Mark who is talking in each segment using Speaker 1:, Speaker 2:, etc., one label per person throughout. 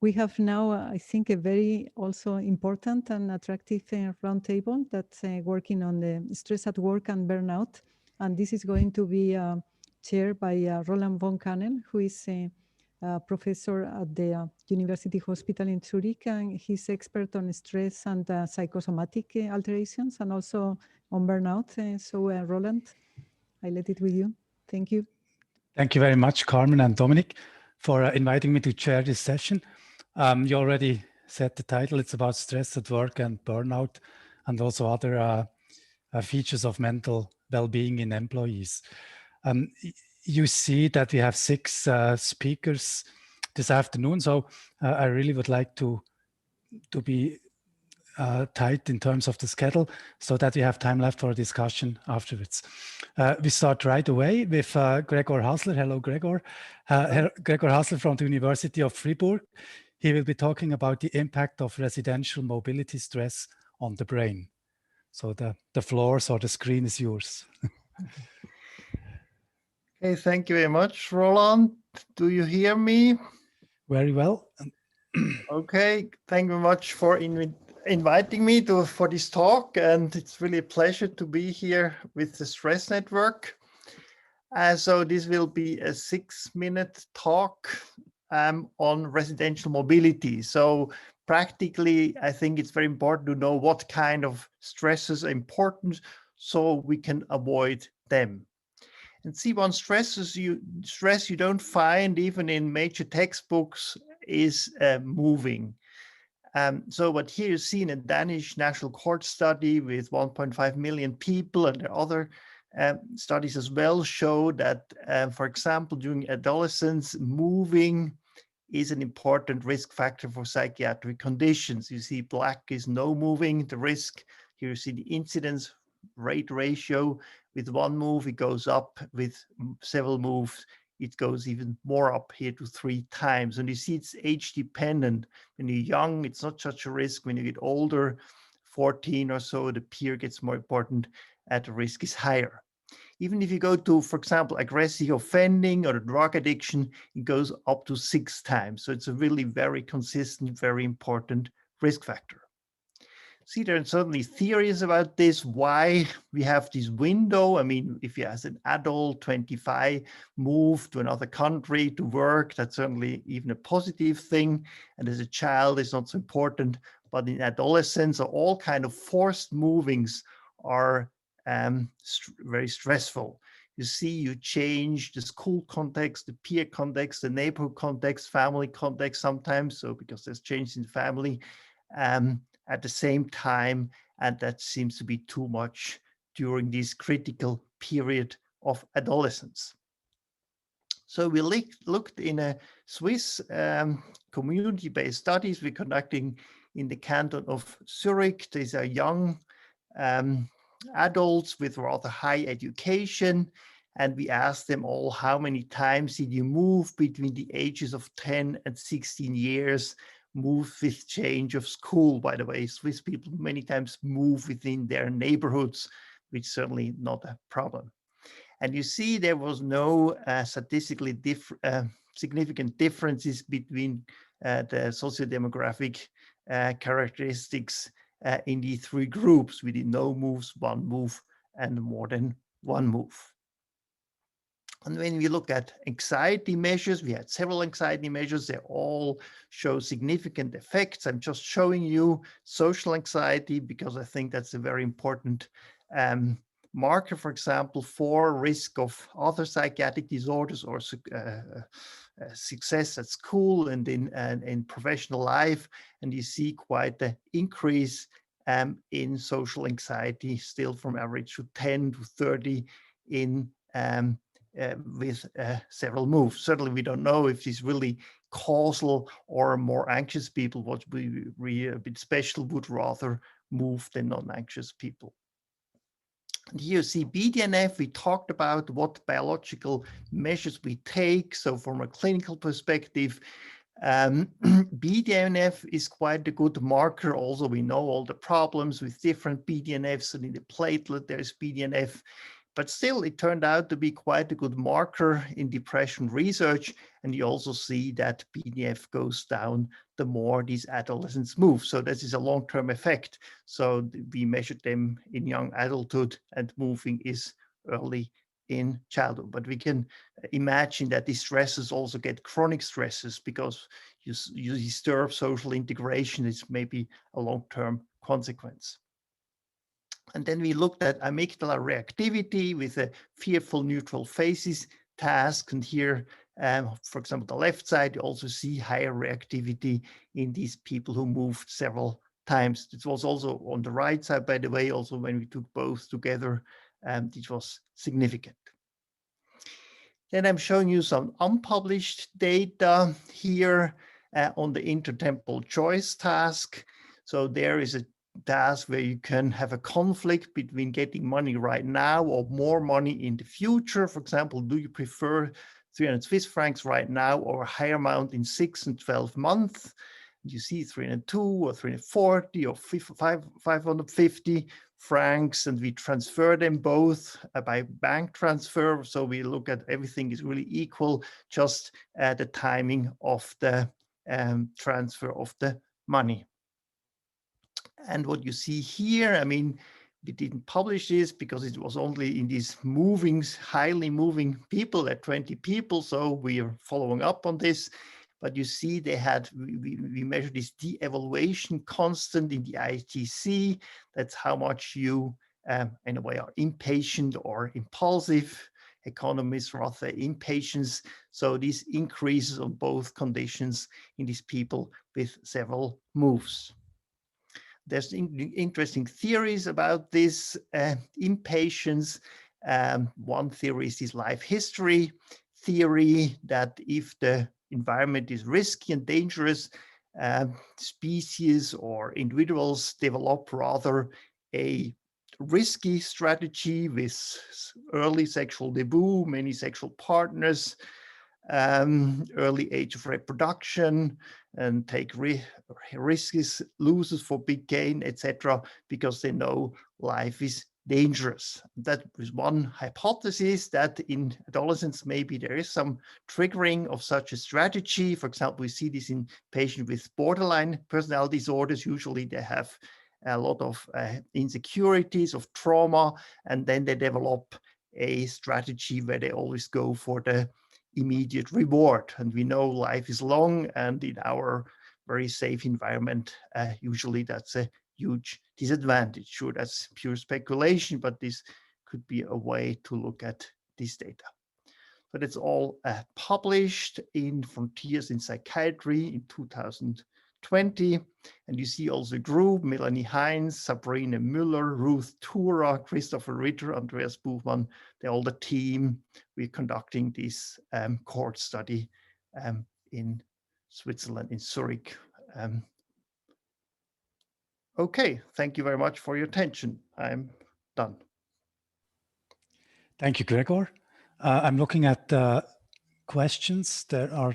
Speaker 1: We have now, I think, a very also important and attractive roundtable that's working on the stress at work and burnout. And this is going to be chaired by Roland von Känel, who is a professor at the University Hospital in Zurich, and he's expert on stress and psychosomatic alterations and also on burnout. So Roland, I let it with you. Thank you.
Speaker 2: Thank you very much, Carmen and Dominic, for inviting me to chair this session. You already said the title. It's about stress at work and burnout, and also other features of mental well-being in employees. You see that we have 6 speakers this afternoon, so I really would like to be tight in terms of the schedule so that we have time left for a discussion afterwards. We start right away with Gregor Hasler. Hello, Gregor. Gregor Hasler from the University of Fribourg. He will be talking about the impact of residential mobility stress on the brain. So the floor or the screen is yours.
Speaker 3: Okay, thank you very much, Roland. Do you hear me?
Speaker 2: Very well.
Speaker 3: Okay, thank you very much for inviting me for this talk, and it's really a pleasure to be here with the Stress Network. So this will be a 6-minute talk on residential mobility. So practically, I think it's very important to know what kind of stresses are important so we can avoid them. And see, one stress you don't find even in major textbooks is moving. So what here you see in a Danish national court study with 1.5 million people, and there are other studies as well, show that, for example, during adolescence, moving is an important risk factor for psychiatric conditions. You see black is no moving, the risk. Here you see the incidence rate ratio. With one move, it goes up. With several moves, it goes even more up here to 3 times. And you see it's age dependent. When you're young, it's not such a risk. When you get older, 14 or so, the peer gets more important and the risk is higher. Even if you go to, for example, aggressive offending or drug addiction, it goes up to 6 times. So it's a really very consistent, very important risk factor. See, there are certainly theories about this, why we have this window. I mean, if you as an adult, 25, move to another country to work, that's certainly even a positive thing. And as a child, it's not so important. But in adolescence, all kind of forced movings are very stressful. You see, you change the school context, the peer context, the neighborhood context, family context sometimes. So because there's change in the family. At the same time, and that seems to be too much during this critical period of adolescence. So we looked in a Swiss community-based studies we're conducting in the canton of Zurich. These are young adults with rather high education, and we asked them all, how many times did you move between the ages of 10 and 16 years? Move with change of school. By the way, Swiss people many times move within their neighborhoods, which is certainly not a problem. And you see there was no statistically significant differences between the sociodemographic characteristics in the 3 groups. We did no moves, 1 move, and more than 1 move. And when we look at anxiety measures, we had several anxiety measures. They all show significant effects. I'm just showing you social anxiety because I think that's a very important marker, for example, for risk of other psychiatric disorders or success at school and in professional life. And you see quite the increase in social anxiety, still from average to 10 to 30 in with several moves. Certainly, we don't know if this really causal or more anxious people, what would be a bit special, would rather move than non-anxious people. And here you see BDNF. We talked about what biological measures we take. So from a clinical perspective, BDNF is quite a good marker. Also, we know all the problems with different BDNFs, and in the platelet, there's BDNF. But still, it turned out to be quite a good marker in depression research. And you also see that BDNF goes down the the more these adolescents move. So this is a long-term effect. So we measured them in young adulthood, and moving is early in childhood. But we can imagine that these stresses also get chronic stresses because you disturb social integration. It's maybe a long-term consequence. And then we looked at amygdala reactivity with a fearful neutral phases task. And here, for example, the left side, you also see higher reactivity in these people who moved several times. It was also on the right side, by the way, also when we took both together, it was significant. Then I'm showing you some unpublished data here on the intertemporal choice task. So there is a task where you can have a conflict between getting money right now or more money in the future. For example, do you prefer 300 Swiss francs right now or a higher amount in 6 and 12 months? You see 302 or 340 or 550 francs, and we transfer them both by bank transfer. So we look at everything is really equal, just the timing of the transfer of the money. And what you see here, I mean, we didn't publish this because it was only in these highly moving people at 20 people. So we are following up on this. But you see we measured this de-evaluation constant in the ITC. That's how much you, in a way, are impatient or impulsive. Economists rather impatience. So this increases on both conditions in these people with several moves. There's interesting theories about this impatience. One theory is this life history theory, that if the environment is risky and dangerous, species or individuals develop rather a risky strategy with early sexual debut, many sexual partners, early age of reproduction, and take risks, loses for big gain, etc., because they know life is dangerous. That is one hypothesis, that in adolescence maybe there is some triggering of such a strategy. For example, we see this in patients with borderline personality disorders. Usually they have a lot of insecurities, of trauma, and then they develop a strategy where they always go for the immediate reward. And we know life is long, and in our very safe environment, usually that's a huge disadvantage. Sure, that's pure speculation, but this could be a way to look at this data. But it's all published in Frontiers in Psychiatry in 2020. And you see also a group: Melanie Heinz, Sabrina Müller, Ruth Tura, Christopher Ritter, Andreas Buchmann. They're all the team. We're conducting this cohort study in Switzerland, in Zurich. Okay, thank you very much for your attention. I'm done.
Speaker 2: Thank you, Gregor. I'm looking at questions. There are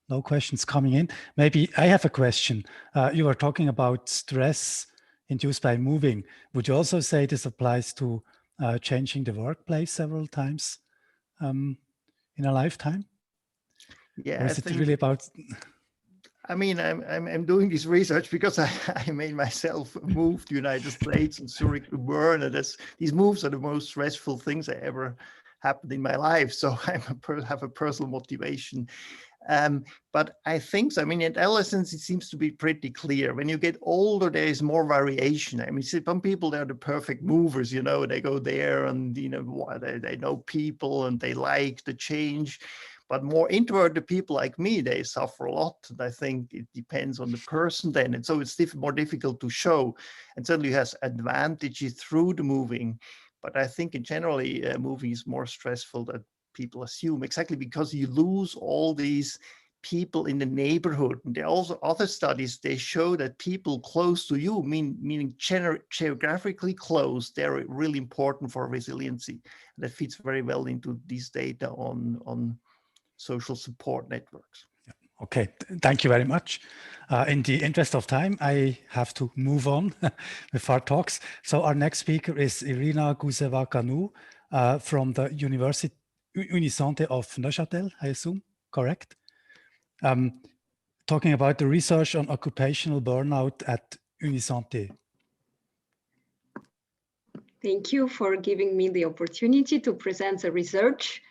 Speaker 2: no questions coming in. Maybe I have a question. You were talking about stress induced by moving. Would you also say this applies to changing the workplace several times in a lifetime?
Speaker 3: Yeah,
Speaker 2: or is it really about?
Speaker 3: I mean, I'm doing this research because I made myself move to the United States and Zurich to Bern, and these moves are the most stressful things that ever happened in my life. So I have a personal motivation. But I think so. I mean, in adolescence, it seems to be pretty clear. When you get older, there is more variation. I mean, some people, they're the perfect movers, you know, they go there and, you know, they know people and they like the change. But more introverted people like me, they suffer a lot. And I think it depends on the person then. And so it's more difficult to show. And certainly has advantages through the moving. But I think in generally, moving is more stressful than people assume, exactly because you lose all these people in the neighborhood. And there are also other studies, they show that people close to you, meaning geographically close, they're really important for resiliency. And that fits very well into these data on social support networks.
Speaker 2: Okay, thank you very much. In the interest of time, I have to move on with our talks. So our next speaker is Irina Guseva Canu from the Unisanté of Neuchâtel, I assume, correct? talking about the research on occupational burnout at Unisanté.
Speaker 4: Thank you for giving me the opportunity to present the research.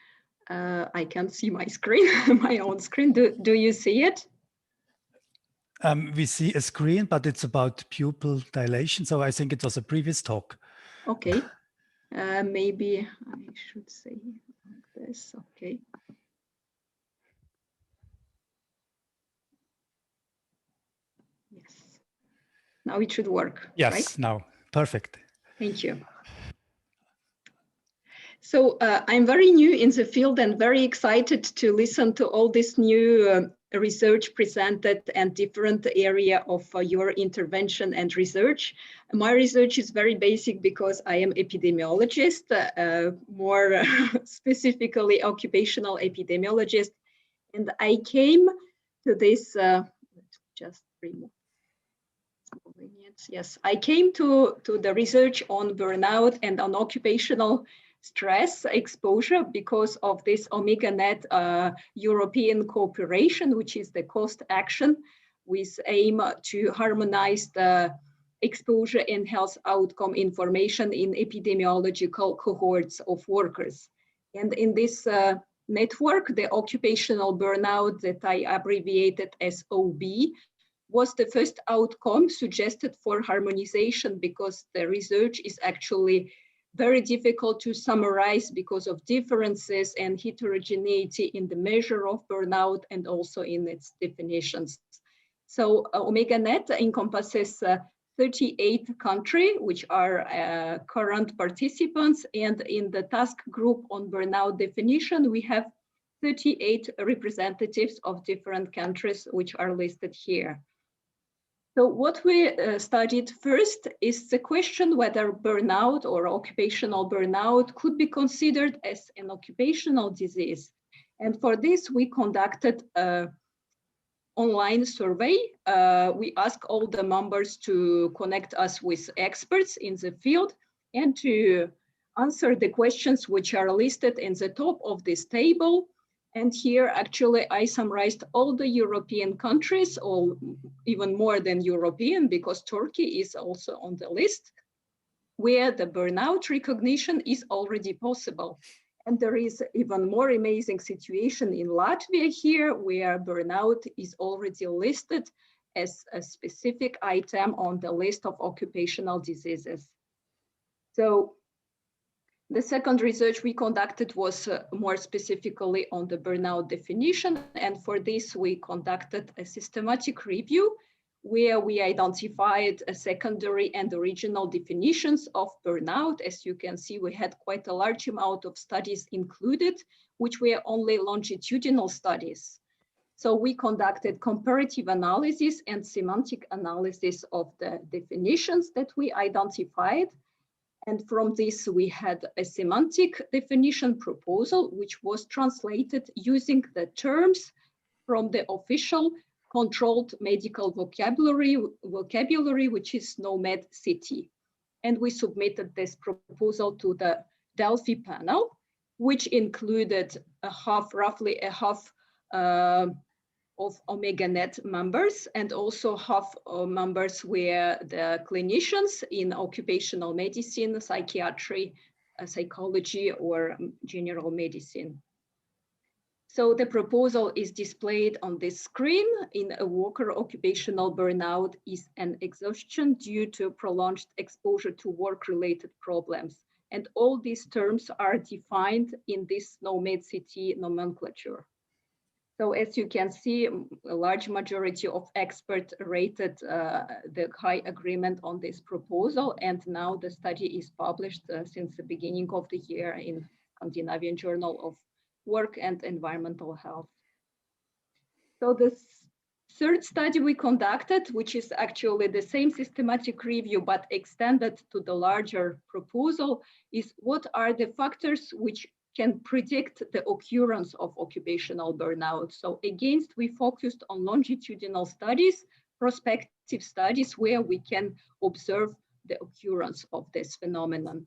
Speaker 4: I can't see my screen, my own screen. Do you see it?
Speaker 2: We see a screen, but it's about pupil dilation. So I think it was a previous talk.
Speaker 4: Okay. Maybe I should say like this. Okay. Yes. Now it should work.
Speaker 2: Yes,
Speaker 4: right?
Speaker 2: now. Perfect.
Speaker 4: Thank you. So I'm very new in the field and very excited to listen to all this new research presented and different area of your intervention and research. My research is very basic because I am epidemiologist, more specifically occupational epidemiologist. And I came to this, just remove. Yes, I came to the research on burnout and on occupational stress exposure because of this OmegaNet European cooperation, which is the cost action with aim to harmonize the exposure and health outcome information in epidemiological cohorts of workers. And in this network, the occupational burnout that I abbreviated as OB was the first outcome suggested for harmonization because the research is actually very difficult to summarize because of differences and heterogeneity in the measure of burnout and also in its definitions. So OmegaNet encompasses 38 countries, which are current participants, and in the task group on burnout definition, we have 38 representatives of different countries, which are listed here. So what we studied first is the question whether burnout or occupational burnout could be considered as an occupational disease. And for this, we conducted an online survey. We asked all the members to connect us with experts in the field and to answer the questions which are listed in the top of this table. And here, actually, I summarized all the European countries, or even more than European, because Turkey is also on the list, where the burnout recognition is already possible. And there is even more amazing situation in Latvia here, where burnout is already listed as a specific item on the list of occupational diseases. So, the second research we conducted was more specifically on the burnout definition. And for this, we conducted a systematic review where we identified a secondary and original definitions of burnout. As you can see, we had quite a large amount of studies included, which were only longitudinal studies. So we conducted comparative analysis and semantic analysis of the definitions that we identified. And from this, we had a semantic definition proposal, which was translated using the terms from the official controlled medical vocabulary, which is NOMED-CT. And we submitted this proposal to the Delphi panel, which included roughly a half of OmegaNet members, and also half members were the clinicians in occupational medicine, psychiatry, psychology, or general medicine. So the proposal is displayed on this screen. In a worker, occupational burnout is an exhaustion due to prolonged exposure to work-related problems. And all these terms are defined in this NOMED-CT nomenclature. So as you can see, a large majority of experts rated the high agreement on this proposal. And now the study is published since the beginning of the year in Scandinavian Journal of Work and Environmental Health. So the third study we conducted, which is actually the same systematic review, but extended to the larger proposal, is what are the factors which can predict the occurrence of occupational burnout. So again, we focused on longitudinal studies, prospective studies, where we can observe the occurrence of this phenomenon.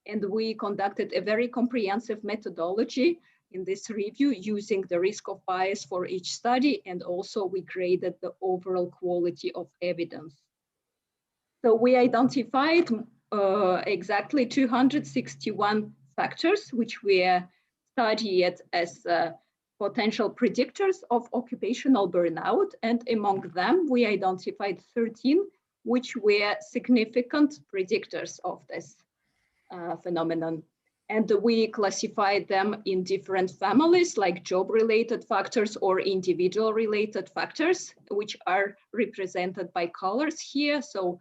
Speaker 4: And we conducted a very comprehensive methodology in this review using the risk of bias for each study, and also we graded the overall quality of evidence. So we identified exactly 261 factors which we studied as potential predictors of occupational burnout, and among them we identified 13 which were significant predictors of this phenomenon. And we classified them in different families, like job-related factors or individual-related factors, which are represented by colors here. So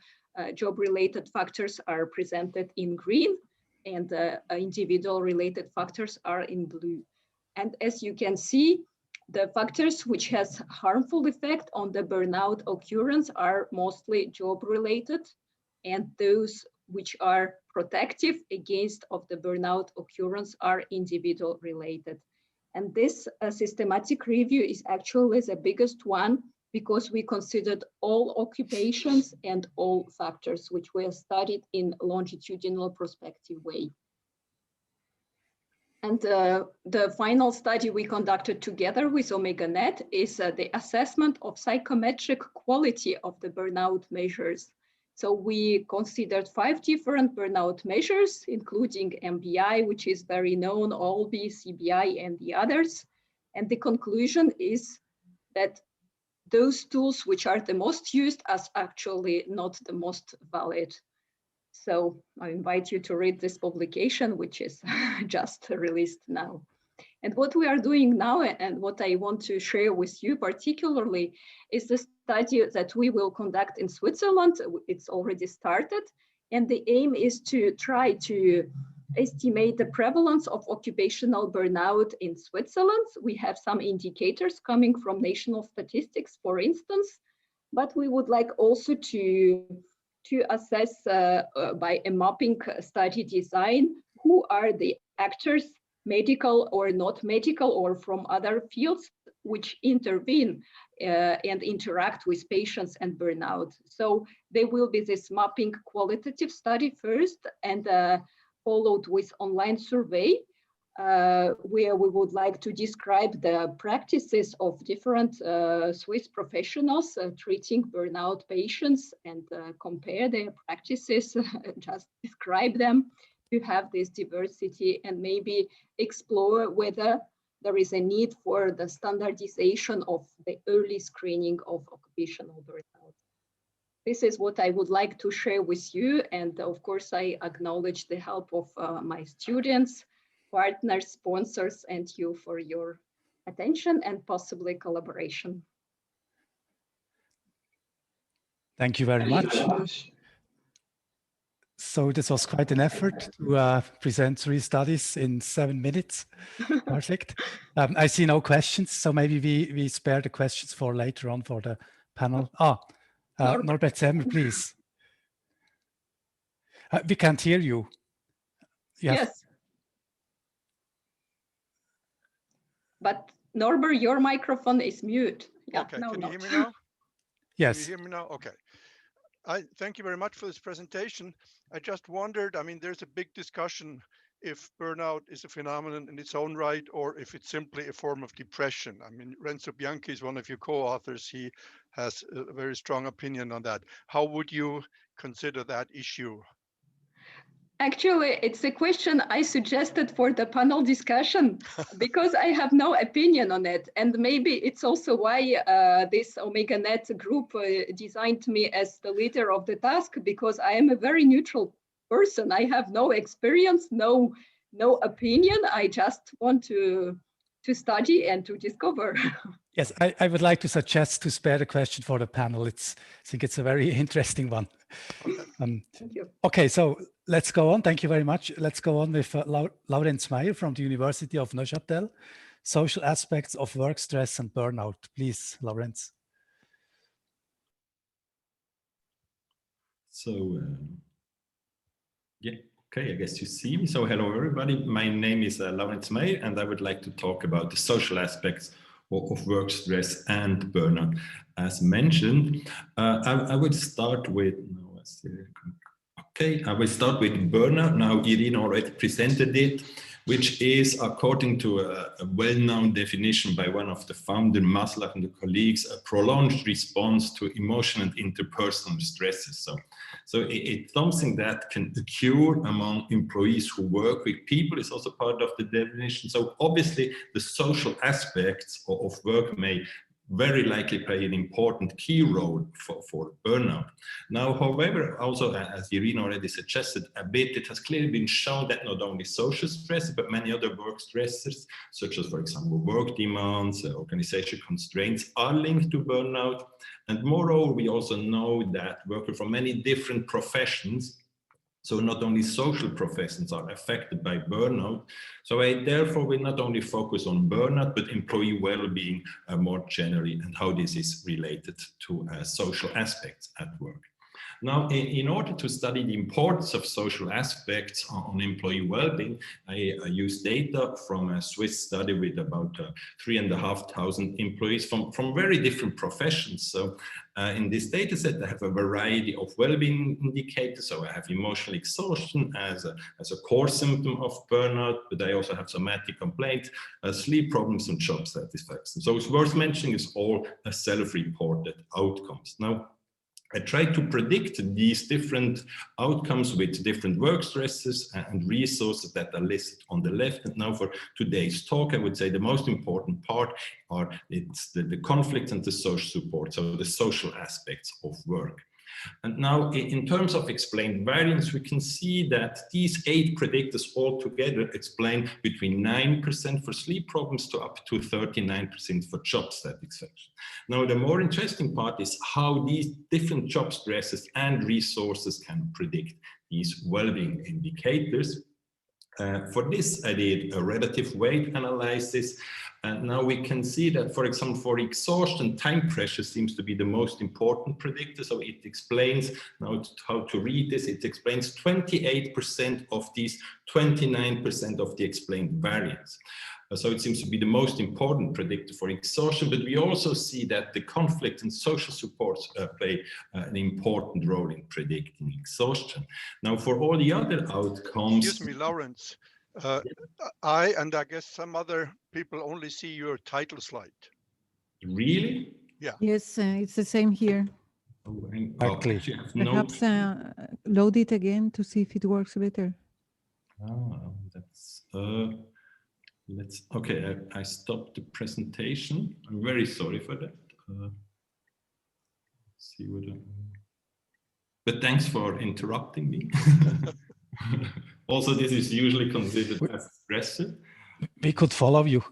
Speaker 4: job-related factors are presented in green, and individual-related factors are in blue. And as you can see, the factors which has harmful effect on the burnout occurrence are mostly job-related, and those which are protective against of the burnout occurrence are individual related. And this systematic review is actually the biggest one because we considered all occupations and all factors which were studied in longitudinal prospective way. And the final study we conducted together with OmegaNet is the assessment of psychometric quality of the burnout measures. So we considered 5 different burnout measures, including MBI, which is very known, OLB, CBI, and the others. And the conclusion is that those tools which are the most used are actually not the most valid. So I invite you to read this publication, which is just released now. And what we are doing now, and what I want to share with you particularly, is the study that we will conduct in Switzerland. It's already started. And the aim is to try to estimate the prevalence of occupational burnout in Switzerland. We have some indicators coming from national statistics, for instance, but we would like also to assess by a mapping study design, who are the actors, medical or not medical or from other fields, which intervene and interact with patients and burnout. So there will be this mapping qualitative study first, and followed with online survey, where we would like to describe the practices of different Swiss professionals treating burnout patients and compare their practices, just describe them, to have this diversity and maybe explore whether there is a need for the standardization of the early screening of occupational burnout. This is what I would like to share with you. And of course, I acknowledge the help of my students, partners, sponsors, and you for your attention and possibly collaboration.
Speaker 2: Thank you very much. So this was quite an effort to present 3 studies in 7 minutes. Perfect. I see no questions, so maybe we spare the questions for later on for the panel. Norbert Semmer, please. We can't hear you.
Speaker 4: Yes. But Norbert, your microphone is mute. Yeah,
Speaker 5: okay,
Speaker 4: no,
Speaker 5: can
Speaker 4: not.
Speaker 5: you hear me now?
Speaker 2: Yes.
Speaker 5: Can you hear me now? Okay. Thank you very much for this presentation. I just wondered, I mean, there's a big discussion if burnout is a phenomenon in its own right, or if it's simply a form of depression. I mean, Renzo Bianchi is one of your co-authors. He has a very strong opinion on that. How would you consider that issue?
Speaker 4: Actually, it's a question I suggested for the panel discussion because I have no opinion on it. And maybe it's also why this OmegaNet group designed me as the leader of the task, because I am a very neutral person. I have no experience, no opinion. I just want to study and to discover.
Speaker 2: Yes, I would like to suggest to spare the question for the panel. I think it's a very interesting one.
Speaker 4: Thank you.
Speaker 2: Okay, so let's go on. Thank you very much. Let's go on with Laurenz Meier from the University of Neuchâtel. Social aspects of work stress and burnout. Please, Laurenz.
Speaker 6: So, yeah, okay, I guess you see me. So hello, everybody. My name is Laurenz Meier, and I would like to talk about the social aspects of work stress and burnout. As mentioned, I would start with, I will start with burnout. Now, Irina already presented it. which is, according to a well-known definition by one of the founders, Hasler and the colleagues, a prolonged response to emotional and interpersonal stresses. So it's something that can occur among employees who work with people. Is also part of the definition. So obviously the social aspects of work may very likely play an important key role for burnout. Now, however, also as Irina already suggested a bit, it has clearly been shown that not only social stress, but many other work stressors, such as, for example, work demands, organizational constraints, are linked to burnout. And moreover, we also know that workers from many different professions, so not only social professions, are affected by burnout. So I therefore will not only focus on burnout, but employee well-being more generally, and how this is related to social aspects at work. Now, in order to study the importance of social aspects on employee well-being, I use data from a Swiss study with about 3,500 employees from very different professions. So in this data set, I have a variety of well-being indicators. So I have emotional exhaustion as a core symptom of burnout, but I also have somatic complaints, sleep problems, and job satisfaction. So it's worth mentioning is all self-reported outcomes. Now, I tried to predict these different outcomes with different work stresses and resources that are listed on the left. And now for today's talk, I would say the most important part it's the conflict and the social support, so the social aspects of work. And now in terms of explained variance, we can see that these 8 predictors altogether explain between 9% for sleep problems to up to 39% for job satisfaction. Now, the more interesting part is how these different job stresses and resources can predict these well-being indicators. For this, I did a relative weight analysis. And now we can see that, for example, for exhaustion, time pressure seems to be the most important predictor. So it explains, now how to read this, it explains 28% of these 29% of the explained variance. So it seems to be the most important predictor for exhaustion, but we also see that the conflict and social supports play an important role in predicting exhaustion. Now, for all the other outcomes...
Speaker 5: Excuse me, Laurenz. I and I guess some other people only see your title slide.
Speaker 6: Really?
Speaker 5: Yeah.
Speaker 1: Yes, it's the same here.
Speaker 2: Exactly.
Speaker 1: Perhaps load it again to see if it works better.
Speaker 6: Oh, that's... okay, I stopped the presentation. I'm very sorry for that. See what but thanks for interrupting me. Also, this is usually considered as stressor.
Speaker 2: We could follow you.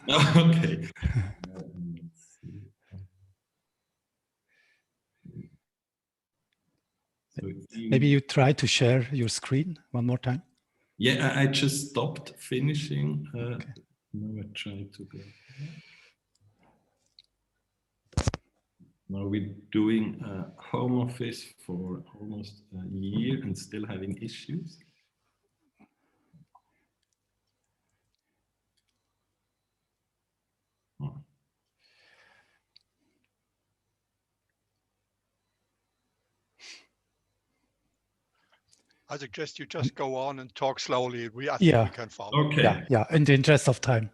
Speaker 6: Okay.
Speaker 2: Maybe you try to share your screen one more time.
Speaker 6: Yeah, I just stopped finishing.
Speaker 2: Okay.
Speaker 6: Now I try to go. Now we're doing home office for almost a year and still having issues. Oh.
Speaker 5: I suggest you just go on and talk slowly. I think we can follow.
Speaker 6: Okay.
Speaker 2: Yeah, in the interest of time.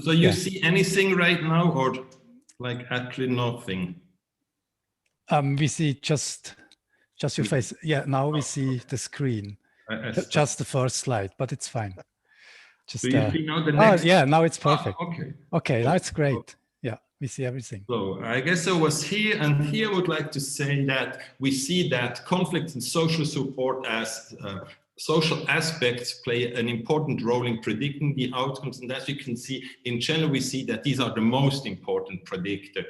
Speaker 6: So you see anything right now, or like actually nothing?
Speaker 2: We see just your face. Yeah, now we see the screen. Just the first slide, but it's fine. Just,
Speaker 6: so you see now the next?
Speaker 2: Oh, yeah, now it's perfect.
Speaker 6: Okay.
Speaker 2: Okay, that's great. Yeah, we see everything.
Speaker 6: So I guess I was here, and here I would like to say that we see that conflict and social support as social aspects play an important role in predicting the outcomes. And as you can see, in general, we see that these are the most important predictor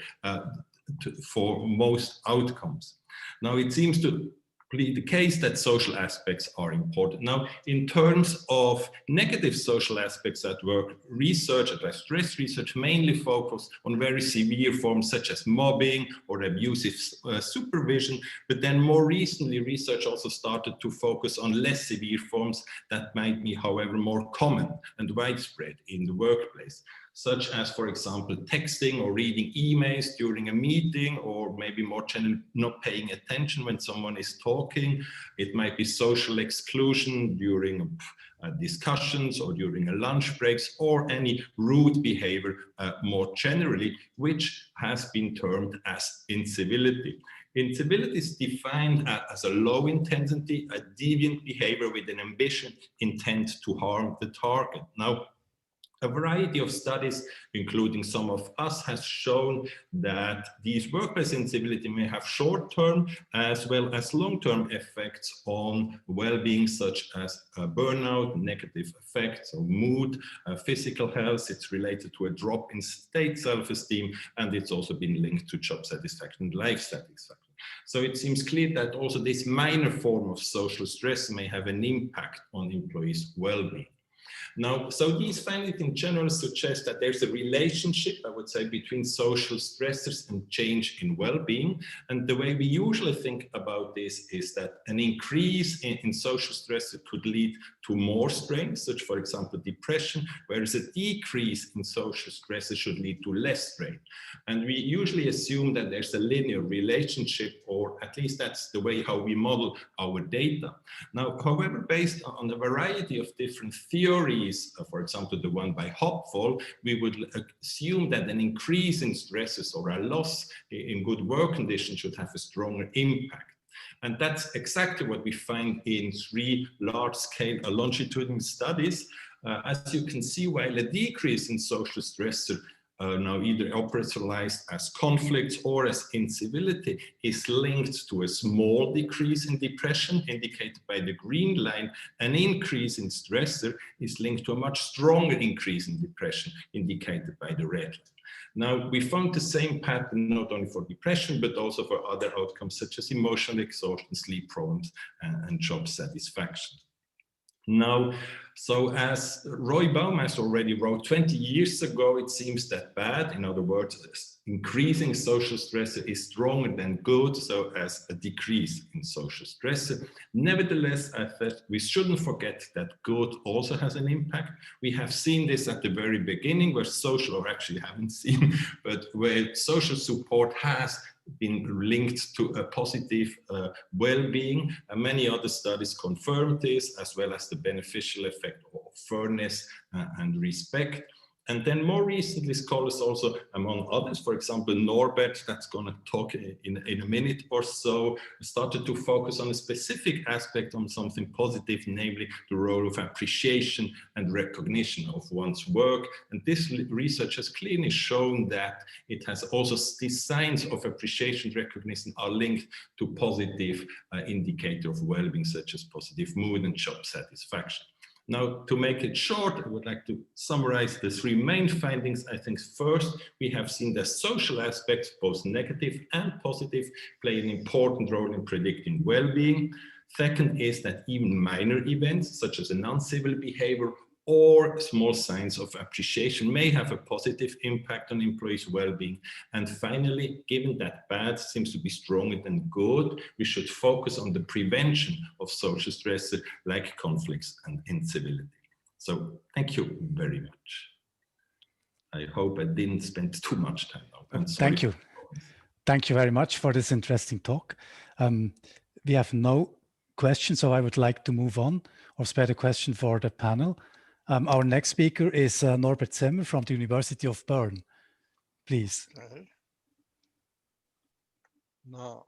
Speaker 6: for most outcomes. Now, it seems to be the case that social aspects are important. Now, in terms of negative social aspects at work, research, stress research mainly focus on very severe forms such as mobbing or abusive supervision. But then more recently, research also started to focus on less severe forms that might be, however, more common and widespread in the workplace. such as, for example, texting or reading emails during a meeting, or maybe more generally not paying attention when someone is talking. It might be social exclusion during discussions or during a lunch breaks, or any rude behavior more generally, which has been termed as incivility. Incivility is defined as a low intensity, a deviant behavior with an ambition intent to harm the target. Now, a variety of studies, including some of us, has shown that these workplace incivility may have short-term as well as long-term effects on well-being, such as burnout, negative effects of mood, physical health. It's related to a drop in state self-esteem, and it's also been linked to job satisfaction and life satisfaction. So it seems clear that also this minor form of social stress may have an impact on employees' well-being. Now, so these findings in general suggest that there's a relationship, I would say, between social stressors and change in well-being. And the way we usually think about this is that an increase in social stress could lead to more strain, such, for example, depression, whereas a decrease in social stresses should lead to less strain. And we usually assume that there's a linear relationship, or at least that's the way how we model our data. Now, however, based on a variety of different theories, for example, the one by Hopfall, we would assume that an increase in stresses or a loss in good work conditions should have a stronger impact. And that's exactly what we find in 3 large-scale longitudinal studies. As you can see, while a decrease in social stressor now either operationalized as conflicts or as incivility is linked to a small decrease in depression, indicated by the green line, an increase in stressor is linked to a much stronger increase in depression, indicated by the red line. Now, we found the same pattern not only for depression, but also for other outcomes such as emotional exhaustion, sleep problems, and job satisfaction. Now, so as Roy Baumeister already wrote 20 years ago, it seems that bad, in other words, increasing social stress is stronger than good, so as a decrease in social stress. Nevertheless, I thought we shouldn't forget that good also has an impact. We have seen this at the very beginning, where social, or actually haven't seen, but where social support has been linked to a positive well-being. And many other studies confirm this, as well as the beneficial effect of fairness and respect. And then more recently, scholars also, among others, for example, Norbert, that's going to talk in a minute or so, started to focus on a specific aspect on something positive, namely the role of appreciation and recognition of one's work. And this research has clearly shown that it has also these signs of appreciation, recognition are linked to positive indicator of well-being, such as positive mood and job satisfaction. Now, to make it short, I would like to summarize the 3 main findings. I think first, we have seen that social aspects, both negative and positive, play an important role in predicting well-being. Second is that even minor events, such as an uncivil behavior or small signs of appreciation, may have a positive impact on employees' well-being. And finally, given that bad seems to be stronger than good, we should focus on the prevention of social stress like conflicts and incivility. So thank you very much. I hope I didn't spend too much time now.
Speaker 2: Thank you. Thank you very much for this interesting talk. We have no questions, so I would like to move on or spare the question for the panel. Our next speaker is Norbert Semmer from the University of Bern. Please.
Speaker 5: Okay. Now,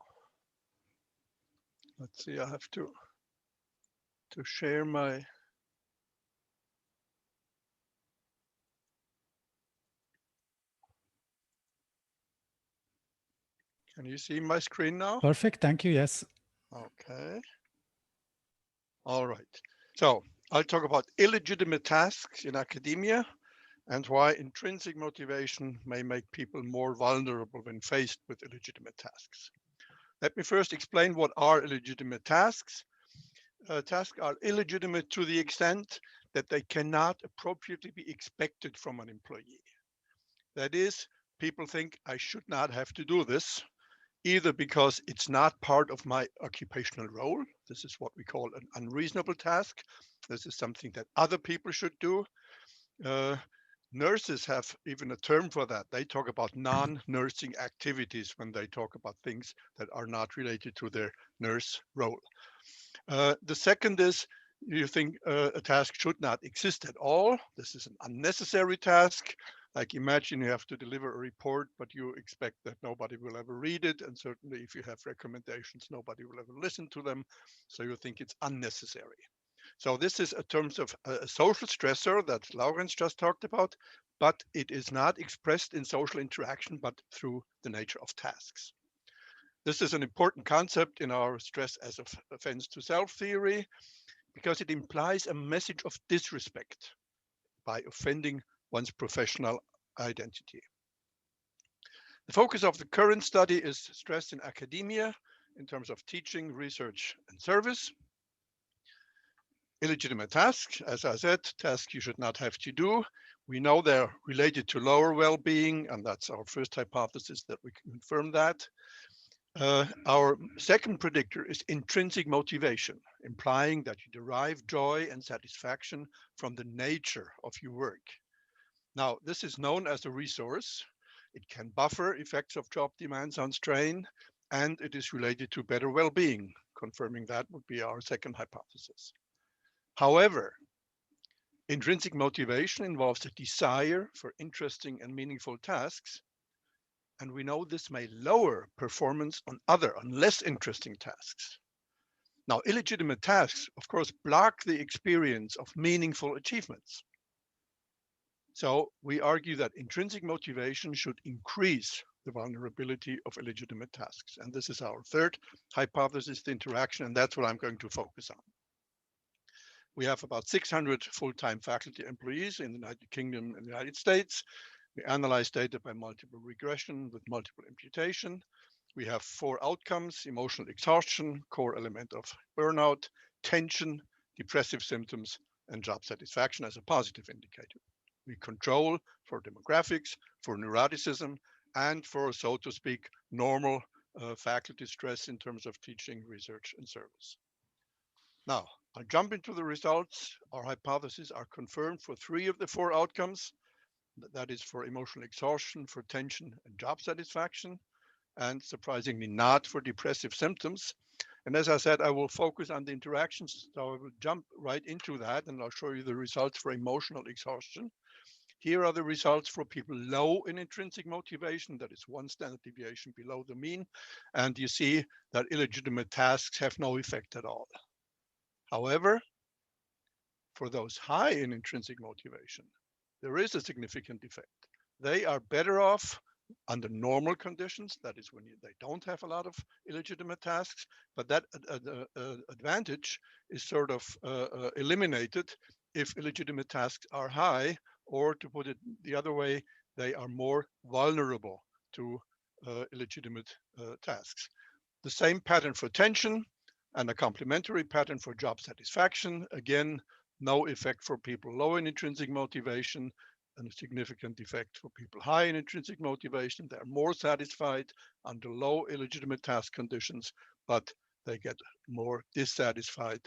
Speaker 5: let's see, I have to share my... Can you see my screen now?
Speaker 2: Perfect, thank you, yes.
Speaker 5: Okay. All right. So I'll talk about illegitimate tasks in academia and why intrinsic motivation may make people more vulnerable when faced with illegitimate tasks. Let me first explain what are illegitimate tasks. Tasks are illegitimate to the extent that they cannot appropriately be expected from an employee. That is, people think I should not have to do this, either because it's not part of my occupational role. This is what we call an unreasonable task. This is something that other people should do. Nurses have even a term for that. They talk about non-nursing activities when they talk about things that are not related to their nurse role. The second is, you think a task should not exist at all. This is an unnecessary task. Like imagine you have to deliver a report, but you expect that nobody will ever read it. And certainly if you have recommendations, nobody will ever listen to them. So you think it's unnecessary. So this is in terms of a social stressor that Laurenz just talked about, but it is not expressed in social interaction, but through the nature of tasks. This is an important concept in our stress as offense to self theory, because it implies a message of disrespect by offending one's professional identity. The focus of the current study is stress in academia in terms of teaching, research, and service. Illegitimate tasks, as I said, tasks you should not have to do. We know they're related to lower well-being, and that's our first hypothesis that we can confirm that. Our second predictor is intrinsic motivation, implying that you derive joy and satisfaction from the nature of your work. Now, this is known as a resource. It can buffer effects of job demands on strain, and it is related to better well-being. Confirming that would be our second hypothesis. However, intrinsic motivation involves a desire for interesting and meaningful tasks, and we know this may lower performance on other, on less interesting tasks. Now, illegitimate tasks, of course, block the experience of meaningful achievements. So we argue that intrinsic motivation should increase the vulnerability of illegitimate tasks. And this is our third hypothesis, the interaction, and that's what I'm going to focus on. We have about 600 full-time faculty employees in the United Kingdom and the United States. We analyze data by multiple regression with multiple imputation. We have 4 outcomes: emotional exhaustion, core element of burnout, tension, depressive symptoms, and job satisfaction as a positive indicator. We control for demographics, for neuroticism, and for, so to speak, normal faculty stress in terms of teaching, research, and service. Now, I'll jump into the results. Our hypotheses are confirmed for 3 of the 4 outcomes. That is for emotional exhaustion, for tension, and job satisfaction, and surprisingly not for depressive symptoms. And as I said, I will focus on the interactions, so I will jump right into that, and I'll show you the results for emotional exhaustion. Here are the results for people low in intrinsic motivation, that is 1 standard deviation below the mean, and you see that illegitimate tasks have no effect at all. However, for those high in intrinsic motivation, there is a significant effect. They are better off under normal conditions, that is when they don't have a lot of illegitimate tasks, but that advantage is sort of eliminated if illegitimate tasks are high, or to put it the other way, they are more vulnerable to illegitimate tasks. The same pattern for tension and a complementary pattern for job satisfaction. Again, no effect for people low in intrinsic motivation, and a significant effect for people high in intrinsic motivation. They're more satisfied under low illegitimate task conditions, but they get more dissatisfied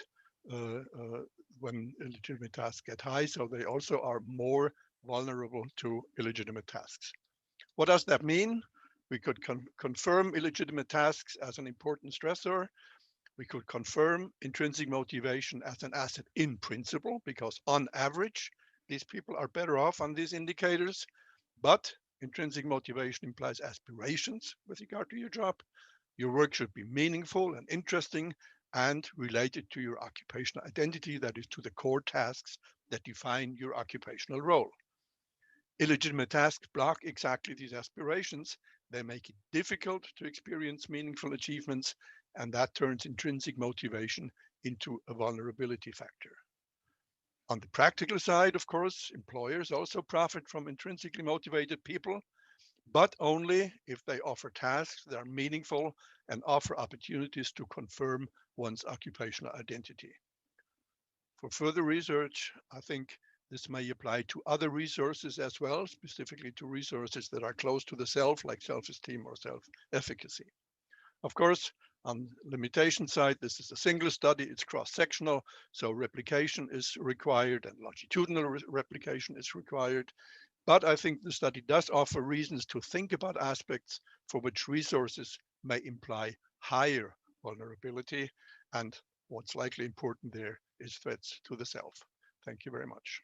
Speaker 5: when illegitimate tasks get high. So they also are more vulnerable to illegitimate tasks. What does that mean? We could confirm illegitimate tasks as an important stressor. We could confirm intrinsic motivation as an asset in principle, because on average, these people are better off on these indicators, but intrinsic motivation implies aspirations with regard to your job. Your work should be meaningful and interesting and related to your occupational identity, that is to the core tasks that define your occupational role. Illegitimate tasks block exactly these aspirations. They make it difficult to experience meaningful achievements, and that turns intrinsic motivation into a vulnerability factor. On the practical side, of course, employers also profit from intrinsically motivated people, but only if they offer tasks that are meaningful and offer opportunities to confirm one's occupational identity. For further research, I think this may apply to other resources as well, specifically to resources that are close to the self, like self-esteem or self-efficacy. Of course, on the limitation side, this is a single study, it's cross-sectional, so replication is required and longitudinal replication is required. But I think the study does offer reasons to think about aspects for which resources may imply higher vulnerability. And what's likely important there is threats to the self. Thank you very much.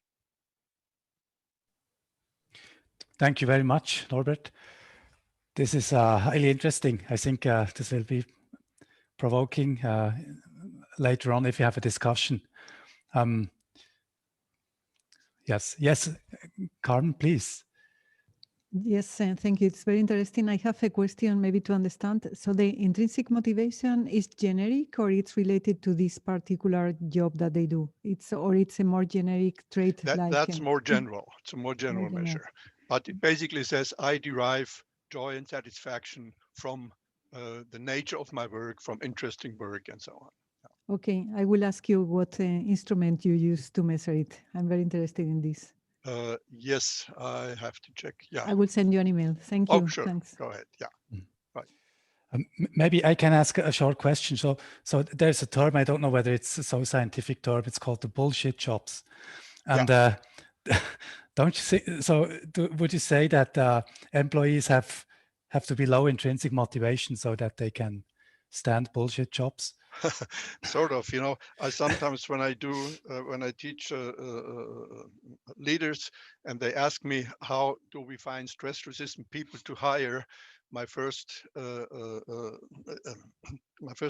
Speaker 2: Thank you very much, Norbert. This is highly interesting. I think this will be provoking later on if you have a discussion. Yes, Carmen, please.
Speaker 1: Yes, thank you. It's very interesting. I have a question maybe to understand. So the intrinsic motivation is generic, or it's related to this particular job that they do? It's a more generic trait.
Speaker 5: That's more general. It's a more general measure. But it basically says I derive joy and satisfaction from the nature of my work, from interesting work, and so on.
Speaker 1: Okay, I will ask you what instrument you use to measure it. I'm very interested in this.
Speaker 5: Yes, I have to check. Yeah,
Speaker 1: I will send you an email. Thank you.
Speaker 5: Oh, sure.
Speaker 1: Thanks.
Speaker 5: Go ahead. Yeah. Right.
Speaker 2: Maybe I can ask a short question. So there's a term, I don't know whether it's a so scientific term, it's called the bullshit jobs. And don't you say, would you say that employees have to be low intrinsic motivation so that they can stand bullshit jobs?
Speaker 5: Sort of, I sometimes when I teach leaders and they ask me, how do we find stress resistant people to hire? My first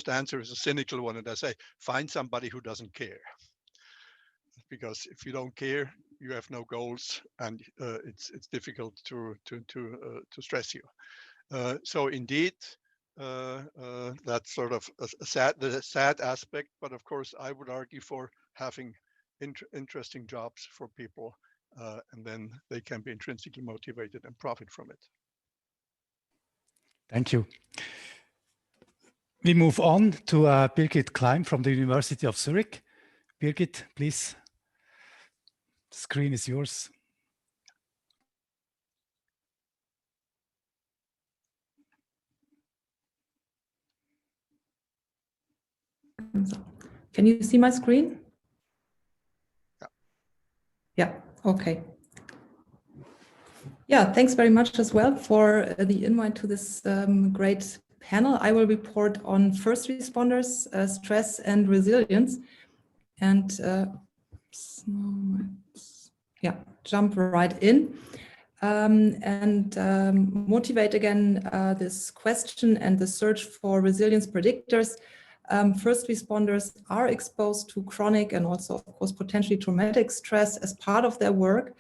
Speaker 5: answer is a cynical one. And I say, find somebody who doesn't care. Because if you don't care, you have no goals, and it's difficult to stress you. So indeed, that's sort of the sad aspect. But of course, I would argue for having interesting jobs for people, and then they can be intrinsically motivated and profit from it.
Speaker 2: Thank you. We move on to Birgit Kleim from the University of Zurich. Birgit, please. The screen is yours.
Speaker 7: Can you see my screen?
Speaker 5: Yeah.
Speaker 7: Yeah, okay. Yeah, thanks very much as well for the invite to this great panel. I will report on first responders, stress and resilience, and jump right in and motivate again this question and the search for resilience predictors. First responders are exposed to chronic and also, of course, potentially traumatic stress as part of their work.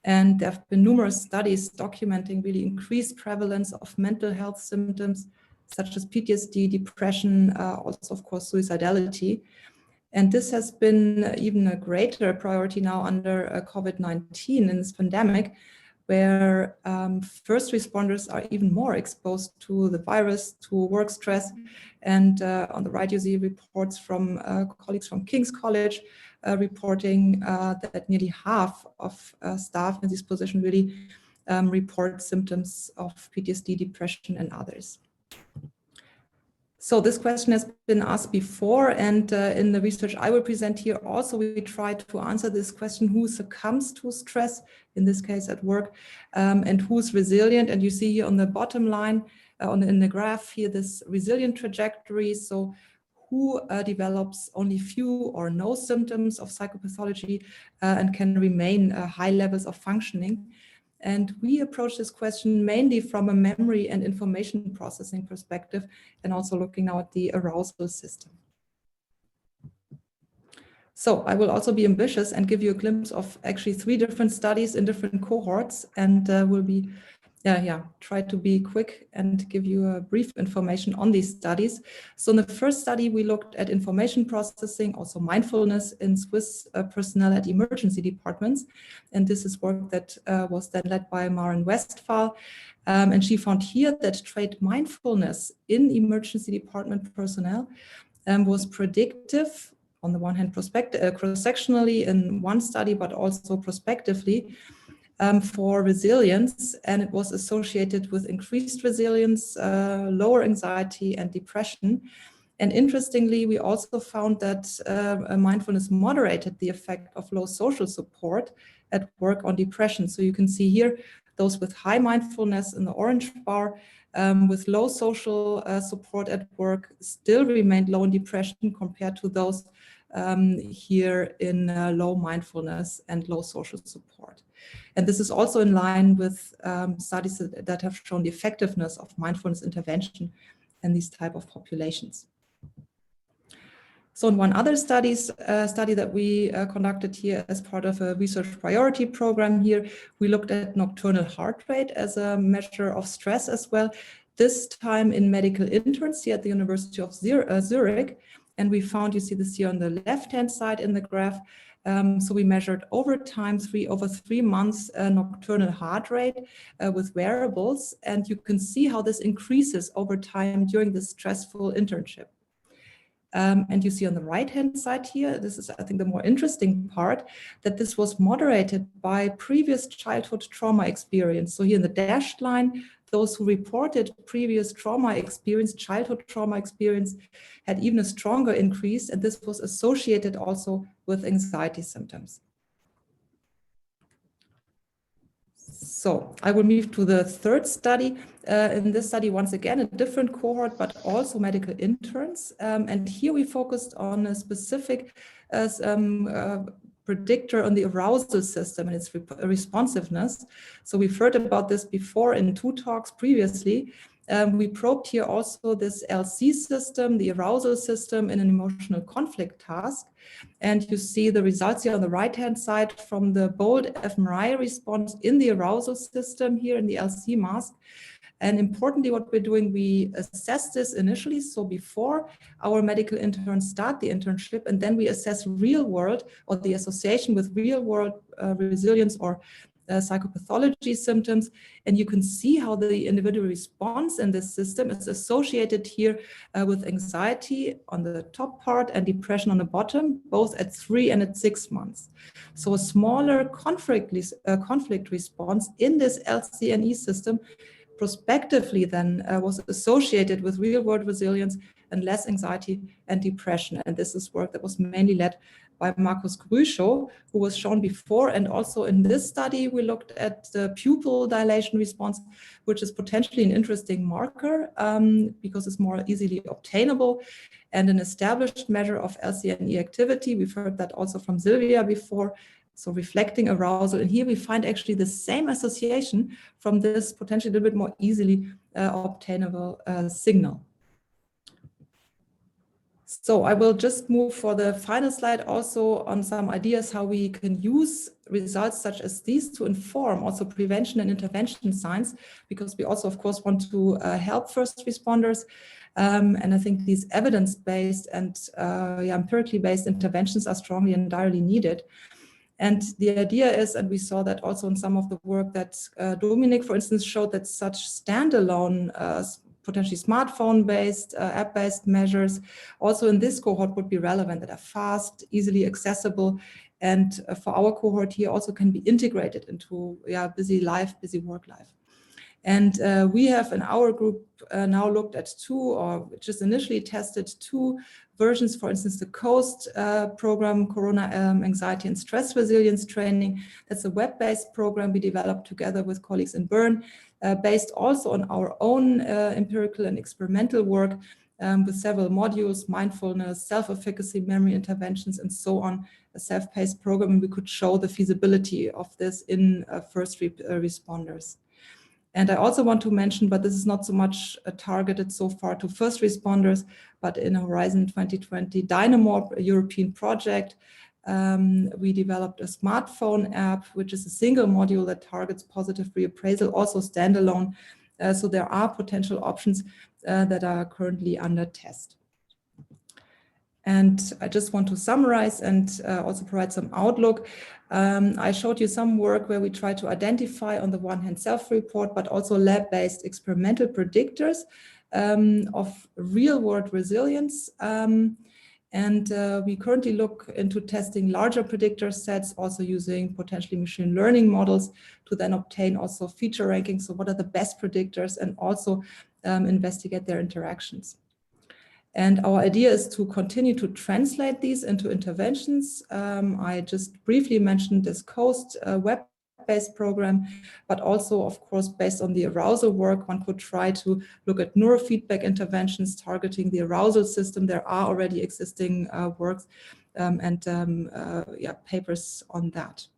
Speaker 7: And there have been numerous studies documenting really increased prevalence of mental health symptoms, such as PTSD, depression, also, of course, suicidality. And this has been even a greater priority now under COVID-19 in this pandemic, where first responders are even more exposed to the virus, to work stress. And on the right, you see reports from colleagues from King's College reporting that nearly half of staff in this position really report symptoms of PTSD, depression, and others. So this question has been asked before, and in the research I will present here also, we try to answer this question: who succumbs to stress, in this case at work, and who's resilient. And you see here on the bottom line, in the graph here, this resilient trajectory. So who develops only few or no symptoms of psychopathology and can remain high levels of functioning. And we approach this question mainly from a memory and information processing perspective, and also looking now at the arousal system. So I will also be ambitious and give you a glimpse of actually 3 different studies in different cohorts, and will be try to be quick and give you a brief information on these studies. So in the first study, we looked at information processing, also mindfulness in Swiss personnel at emergency departments. And this is work that was then led by Maren Westphal. And she found here that trait mindfulness in emergency department personnel was predictive, on the one hand, cross-sectionally in one study, but also prospectively, for resilience, and it was associated with increased resilience, lower anxiety and depression. And interestingly, we also found that mindfulness moderated the effect of low social support, at work on depression. So you can see here, those with high mindfulness in the orange bar, with low social support at work still remained low in depression compared to those here in low mindfulness and low social support. And this is also in line with studies that have shown the effectiveness of mindfulness intervention in these type of populations. So in one other study that we conducted here as part of a research priority program here, we looked at nocturnal heart rate as a measure of stress as well, this time in medical interns here at the University of Zurich. And we found, you see this here on the left-hand side in the graph, so we measured over time, over 3 months, nocturnal heart rate with wearables. And you can see how this increases over time during this stressful internship. And you see on the right-hand side here, this is, I think, the more interesting part, that this was moderated by previous childhood trauma experience. So here in the dashed line, those who reported previous trauma experience, childhood trauma experience, had even a stronger increase, and this was associated also with anxiety symptoms. So I will move to the third study. In this study, once again, a different cohort, but also medical interns. And here we focused on a specific predictor on the arousal system and its responsiveness. So we've heard about this before in 2 talks previously. We probed here also this LC system, the arousal system in an emotional conflict task. And you see the results here on the right-hand side from the bold fMRI response in the arousal system here in the LC mask. And importantly, what we're doing, we assess this initially, so before our medical interns start the internship, and then we assess real world or the association with real world resilience or psychopathology symptoms. And you can see how the individual response in this system is associated here with anxiety on the top part and depression on the bottom, both at 3 and at 6 months. So a smaller conflict response in this LCNE system prospectively then was associated with real world resilience and less anxiety and depression. And this is work that was mainly led by Markus Grüschow, who was shown before. And also in this study, we looked at the pupil dilation response, which is potentially an interesting marker because it's more easily obtainable and an established measure of LCNE activity. We've heard that also from Sylvia before. So reflecting arousal, and here we find actually the same association from this potentially a little bit more easily obtainable signal. So I will just move for the final slide also on some ideas how we can use results such as these to inform also prevention and intervention science, because we also, of course, want to help first responders. And I think these evidence-based and empirically based interventions are strongly and direly needed. And the idea is, and we saw that also in some of the work that Dominic, for instance, showed that such standalone, potentially smartphone-based, app-based measures also in this cohort would be relevant, that are fast, easily accessible, and for our cohort here also can be integrated into busy life, busy work life. And we have in our group now looked at 2, or just initially tested 2 versions, for instance, the COAST program, Corona Anxiety and Stress Resilience Training. That's a web-based program we developed together with colleagues in Bern, based also on our own empirical and experimental work with several modules, mindfulness, self-efficacy, memory interventions, and so on, a self-paced program. And we could show the feasibility of this in first responders. And I also want to mention, but this is not so much targeted so far to first responders, but in Horizon 2020 Dynamo, a European project, we developed a smartphone app, which is a single module that targets positive reappraisal, also standalone. So there are potential options that are currently under test. And I just want to summarize and also provide some outlook. I showed you some work where we try to identify, on the one hand, self-report, but also lab-based experimental predictors of real-world resilience. And we currently look into testing larger predictor sets, also using potentially machine learning models to then obtain also feature rankings. So what are the best predictors, and also investigate their interactions. And our idea is to continue to translate these into interventions. I just briefly mentioned this COAST web-based program, but also, of course, based on the arousal work, one could try to look at neurofeedback interventions targeting the arousal system. There are already existing works and papers on that.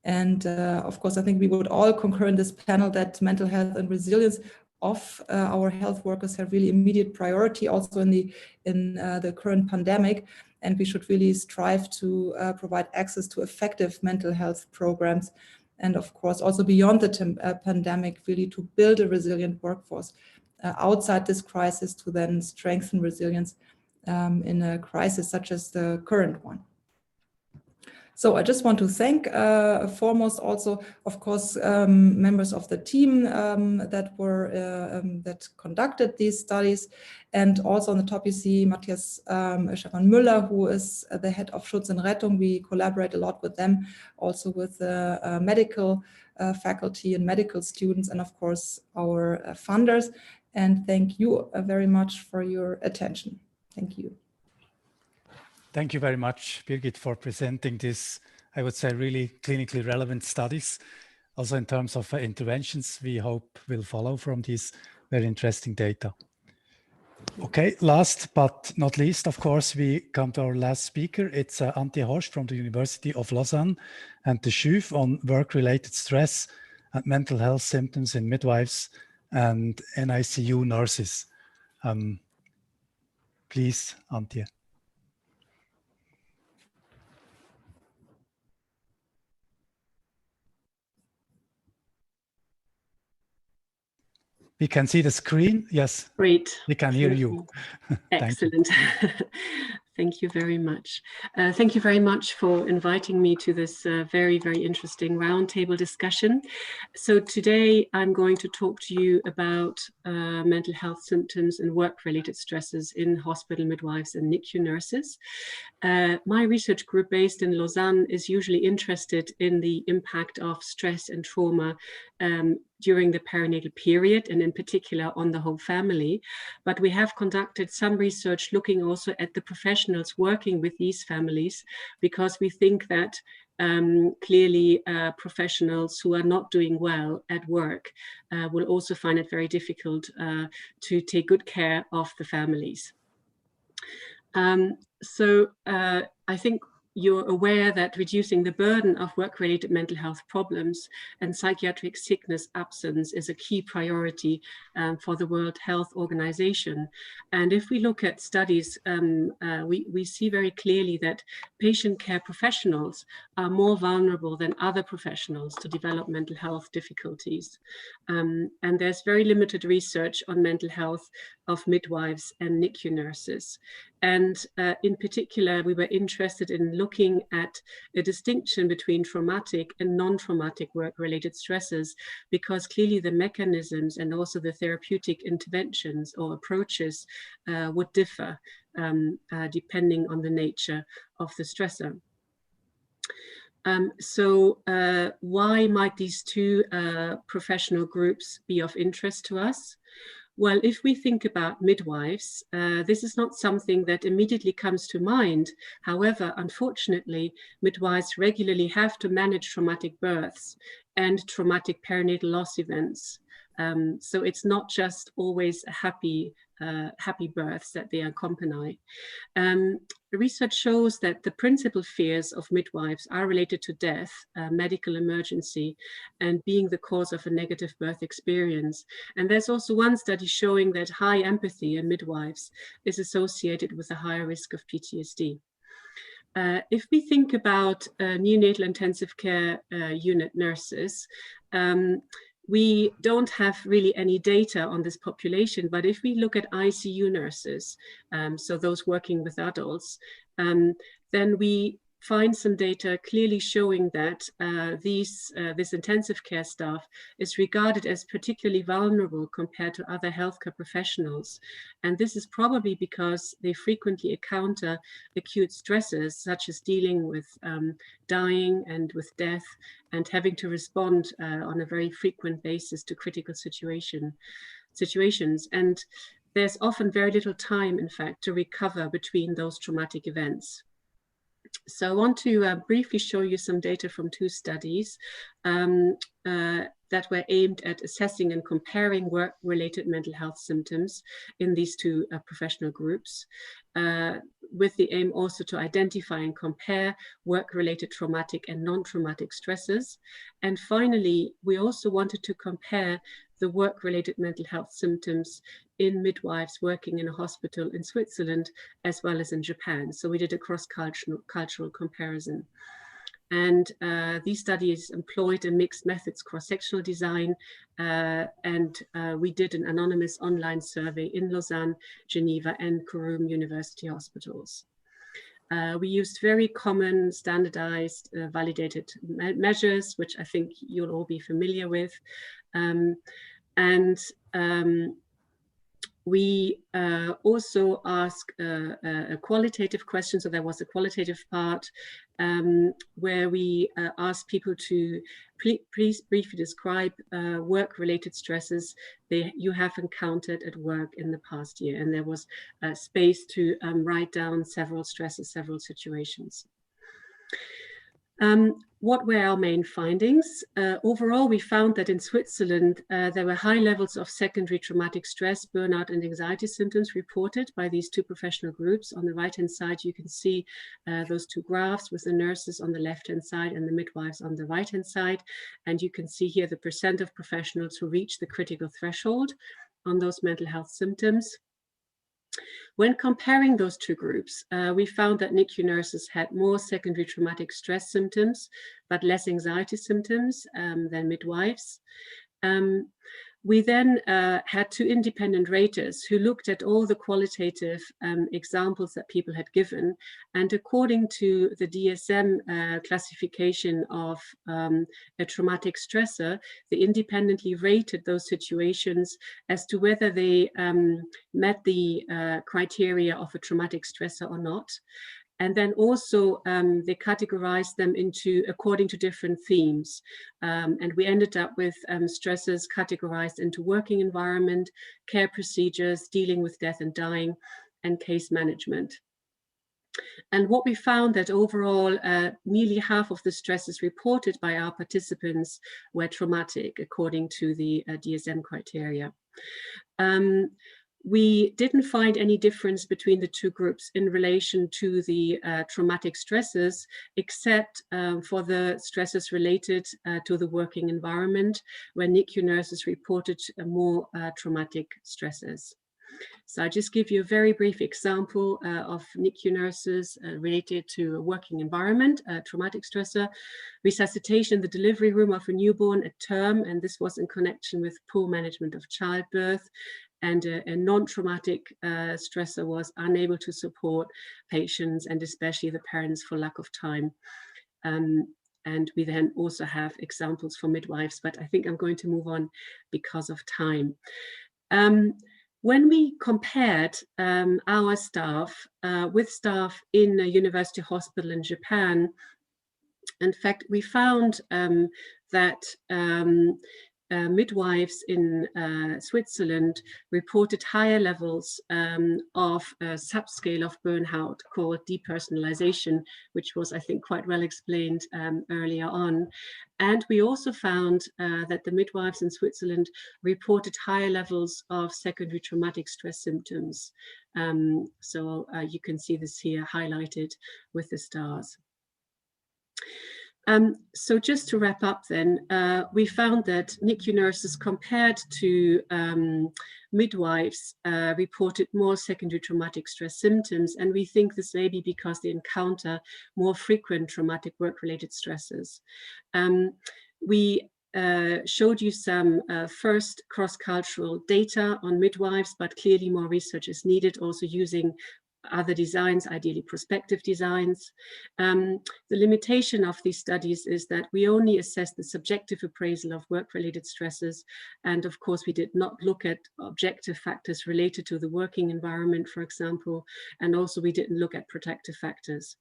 Speaker 7: And of course, I think we would all concur in this panel that mental health and resilience of our health workers have really immediate priority also in the current pandemic, and we should really strive to provide access to effective mental health programs, and of course also beyond the pandemic, really to build a resilient workforce outside this crisis to then strengthen resilience in a crisis such as the current one. So I just want to thank foremost also, of course, members of the team that conducted these studies. And also on the top you see Matthias Schaffmann-Müller, who is the head of Schutz und Rettung. We collaborate a lot with them, also with the medical faculty and medical students, and of course our funders. And thank you very much for your attention. Thank you.
Speaker 2: Thank you very much, Birgit, for presenting this, I would say, really clinically relevant studies. Also in terms of interventions, we hope will follow from these very interesting data. Okay, last but not least, of course, we come to our last speaker. It's Antje Horsch from the University of Lausanne and the CHUV on work-related stress and mental health symptoms in midwives and NICU nurses. Please, Antje. We can see the screen. Yes.
Speaker 8: Great.
Speaker 2: We can hear you.
Speaker 8: Excellent. Thank you very much. Thank you very much for inviting me to this very, very interesting roundtable discussion. So today I'm going to talk to you about mental health symptoms and work-related stresses in hospital midwives and NICU nurses. My research group based in Lausanne is usually interested in the impact of stress and trauma during the perinatal period, and in particular on the whole family. But we have conducted some research looking also at the professionals working with these families, because we think that clearly professionals who are not doing well at work will also find it very difficult to take good care of the families. I think you're aware that reducing the burden of work-related mental health problems and psychiatric sickness absence is a key priority for the World Health Organization. And if we look at studies, we see very clearly that patient care professionals are more vulnerable than other professionals to develop mental health difficulties. And there's very limited research on mental health of midwives and NICU nurses. And in particular, we were interested in looking at a distinction between traumatic and non-traumatic work-related stresses, because clearly the mechanisms and also the therapeutic interventions or approaches would differ depending on the nature of the stressor. Why might these two professional groups be of interest to us? Well, if we think about midwives, this is not something that immediately comes to mind. However, unfortunately, midwives regularly have to manage traumatic births and traumatic perinatal loss events. So it's not just always happy births that they accompany. Research shows that the principal fears of midwives are related to death, medical emergency, and being the cause of a negative birth experience. And there's also one study showing that high empathy in midwives is associated with a higher risk of PTSD. If we think about neonatal intensive care unit nurses, we don't have really any data on this population, but if we look at ICU nurses, so those working with adults, then we find some data clearly showing that this intensive care staff is regarded as particularly vulnerable compared to other healthcare professionals. And this is probably because they frequently encounter acute stresses, such as dealing with dying and with death, and having to respond on a very frequent basis to critical situations. And there's often very little time, in fact, to recover between those traumatic events. So I want to briefly show you some data from 2 studies that were aimed at assessing and comparing work-related mental health symptoms in these 2 professional groups, with the aim also to identify and compare work-related traumatic and non-traumatic stresses. And finally, we also wanted to compare the work-related mental health symptoms in midwives working in a hospital in Switzerland, as well as in Japan. So we did a cross-cultural comparison. And these studies employed a mixed methods cross-sectional design, and we did an anonymous online survey in Lausanne, Geneva, and Canu University hospitals. We used very common, standardized, validated measures, which I think you'll all be familiar with. We also asked a qualitative question. So there was a qualitative part where we asked people to please briefly describe work-related stresses you have encountered at work in the past year. And there was space to write down several stresses, several situations. What were our main findings? Overall, we found that in Switzerland, there were high levels of secondary traumatic stress, burnout, and anxiety symptoms reported by these 2 professional groups. On the right-hand side, you can see those 2 graphs with the nurses on the left-hand side and the midwives on the right-hand side. And you can see here the % of professionals who reach the critical threshold on those mental health symptoms. When comparing those 2 groups, we found that NICU nurses had more secondary traumatic stress symptoms, but less anxiety symptoms than midwives. We then had 2 independent raters who looked at all the qualitative examples that people had given. And according to the DSM classification of a traumatic stressor, they independently rated those situations as to whether they met the criteria of a traumatic stressor or not. And then also they categorized them according to different themes. And we ended up with stresses categorized into working environment, care procedures, dealing with death and dying, and case management. And what we found that overall, nearly half of the stresses reported by our participants were traumatic, according to the DSM criteria. We didn't find any difference between the 2 groups in relation to the traumatic stresses, except for the stresses related to the working environment, where NICU nurses reported more traumatic stresses. So I just give you a very brief example of NICU nurses related to a working environment, a traumatic stressor, resuscitation in the delivery room of a newborn at term, and this was in connection with poor management of childbirth. And a non-traumatic stressor was unable to support patients and especially the parents for lack of time. And we then also have examples for midwives, but I think I'm going to move on because of time. When we compared our staff with staff in a university hospital in Japan, in fact, we found that midwives in Switzerland reported higher levels of a subscale of burnout called depersonalization, which was, I think, quite well explained earlier on. And we also found that the midwives in Switzerland reported higher levels of secondary traumatic stress symptoms. So you can see this here highlighted with the stars. So just to wrap up then, we found that NICU nurses compared to midwives reported more secondary traumatic stress symptoms, and we think this may be because they encounter more frequent traumatic work-related stresses. We showed you some first cross-cultural data on midwives, but clearly more research is needed, also using other designs, ideally prospective designs. The limitation of these studies is that we only assess the subjective appraisal of work-related stresses. And of course, we did not look at objective factors related to the working environment, for example, and also we didn't look at protective factors.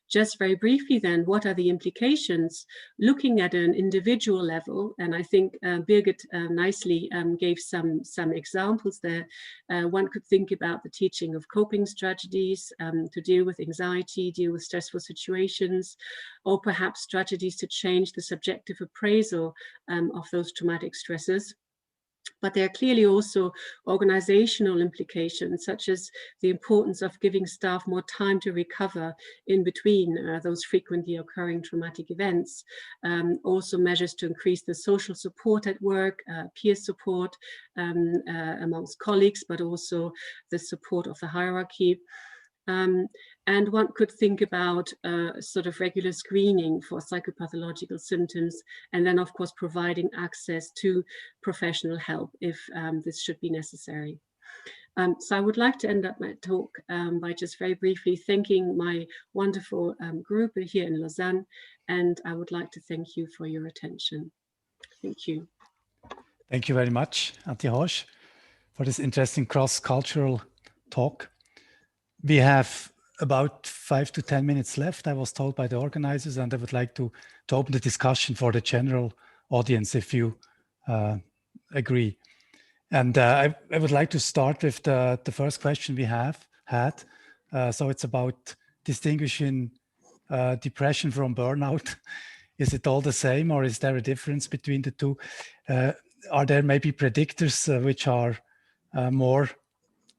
Speaker 8: just very briefly then, what are the implications looking at an individual level? And I think Birgit nicely gave some examples there. One could think about the teaching of coping strategies to deal with anxiety, deal with stressful situations, or perhaps strategies to change the subjective appraisal of those traumatic stresses. But there are clearly also organizational implications, such as the importance of giving staff more time to recover in between those frequently occurring traumatic events. Also measures to increase the social support at work, peer support amongst colleagues, but also the support of the hierarchy. And one could think about sort of regular screening for psychopathological symptoms, and then of course providing access to professional help if this should be necessary. So I would like to end up my talk by just very briefly thanking my wonderful group here in Lausanne, and I would like to thank you for your attention. Thank you.
Speaker 2: Thank you very much, Antje Horsch, for this interesting cross-cultural talk. We have about 5 to 10 minutes left, I was told by the organizers, and I would like to open the discussion for the general audience, if you agree. And I would like to start with the first question we have had. So it's about distinguishing depression from burnout. Is it all the same, or is there a difference between the two? Are there maybe predictors which are more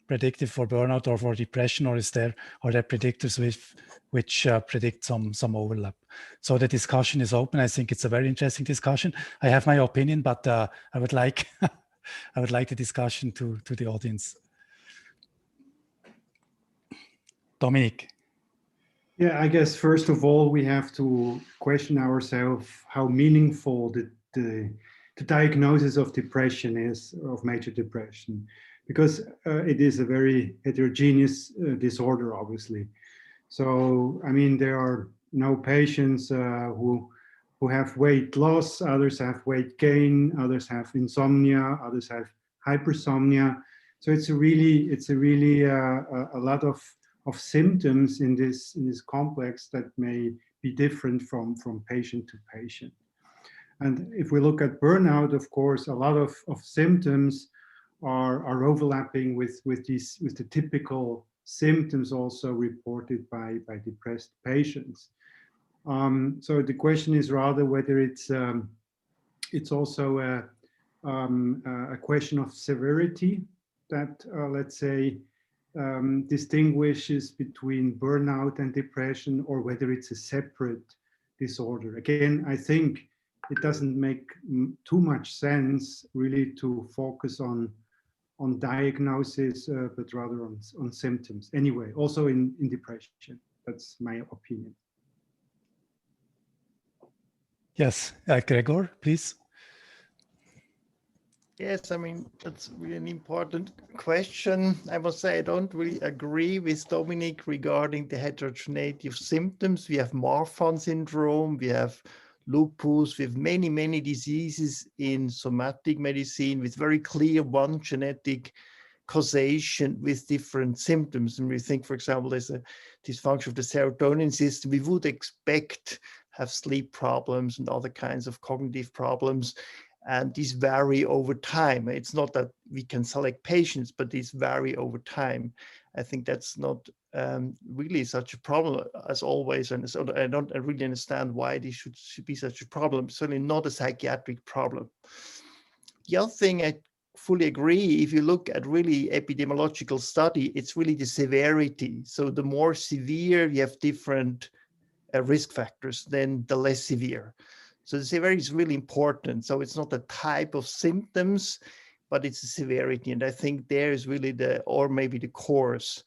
Speaker 2: predictive for burnout or for depression, or are there predictors which predict some overlap? So the discussion is open. I think it's a very interesting discussion. I have my opinion, but I would like the discussion to the audience. Dominic.
Speaker 9: Yeah, I guess first of all we have to question ourselves how meaningful the diagnosis of depression is, of major depression. Because it is a very heterogeneous disorder, obviously. So, I mean, there are patients who have weight loss, others have weight gain, others have insomnia, others have hypersomnia. So it's a really a lot of symptoms in this complex that may be different from patient to patient. And if we look at burnout, of course, a lot of symptoms are overlapping with the typical symptoms also reported by depressed patients. So the question is rather whether it's also a question of severity that let's say distinguishes between burnout and depression, or whether it's a separate disorder. Again, I think it doesn't make too much sense really to focus on diagnosis, but rather on symptoms. Anyway, also in depression. That's my opinion.
Speaker 2: Yes, Gregor, please.
Speaker 3: Yes, I mean, that's really an important question. I must say I don't really agree with Dominic regarding the heterogeneity of symptoms. We have Marfan syndrome, we have lupus, we have many diseases in somatic medicine with very clear one genetic causation with different symptoms. And we think, for example, there's a dysfunction of the serotonin system. We would expect have sleep problems and other kinds of cognitive problems. And these vary over time. It's not that we can select patients, but these vary over time. I think that's not really such a problem as always. And so I don't really understand why this should be such a problem. Certainly not a psychiatric problem. The other thing I fully agree, if you look at really epidemiological study, it's really the severity. So the more severe you have different risk factors, then the less severe. So the severity is really important. So it's not the type of symptoms, but it's the severity. And I think there is really or maybe the course.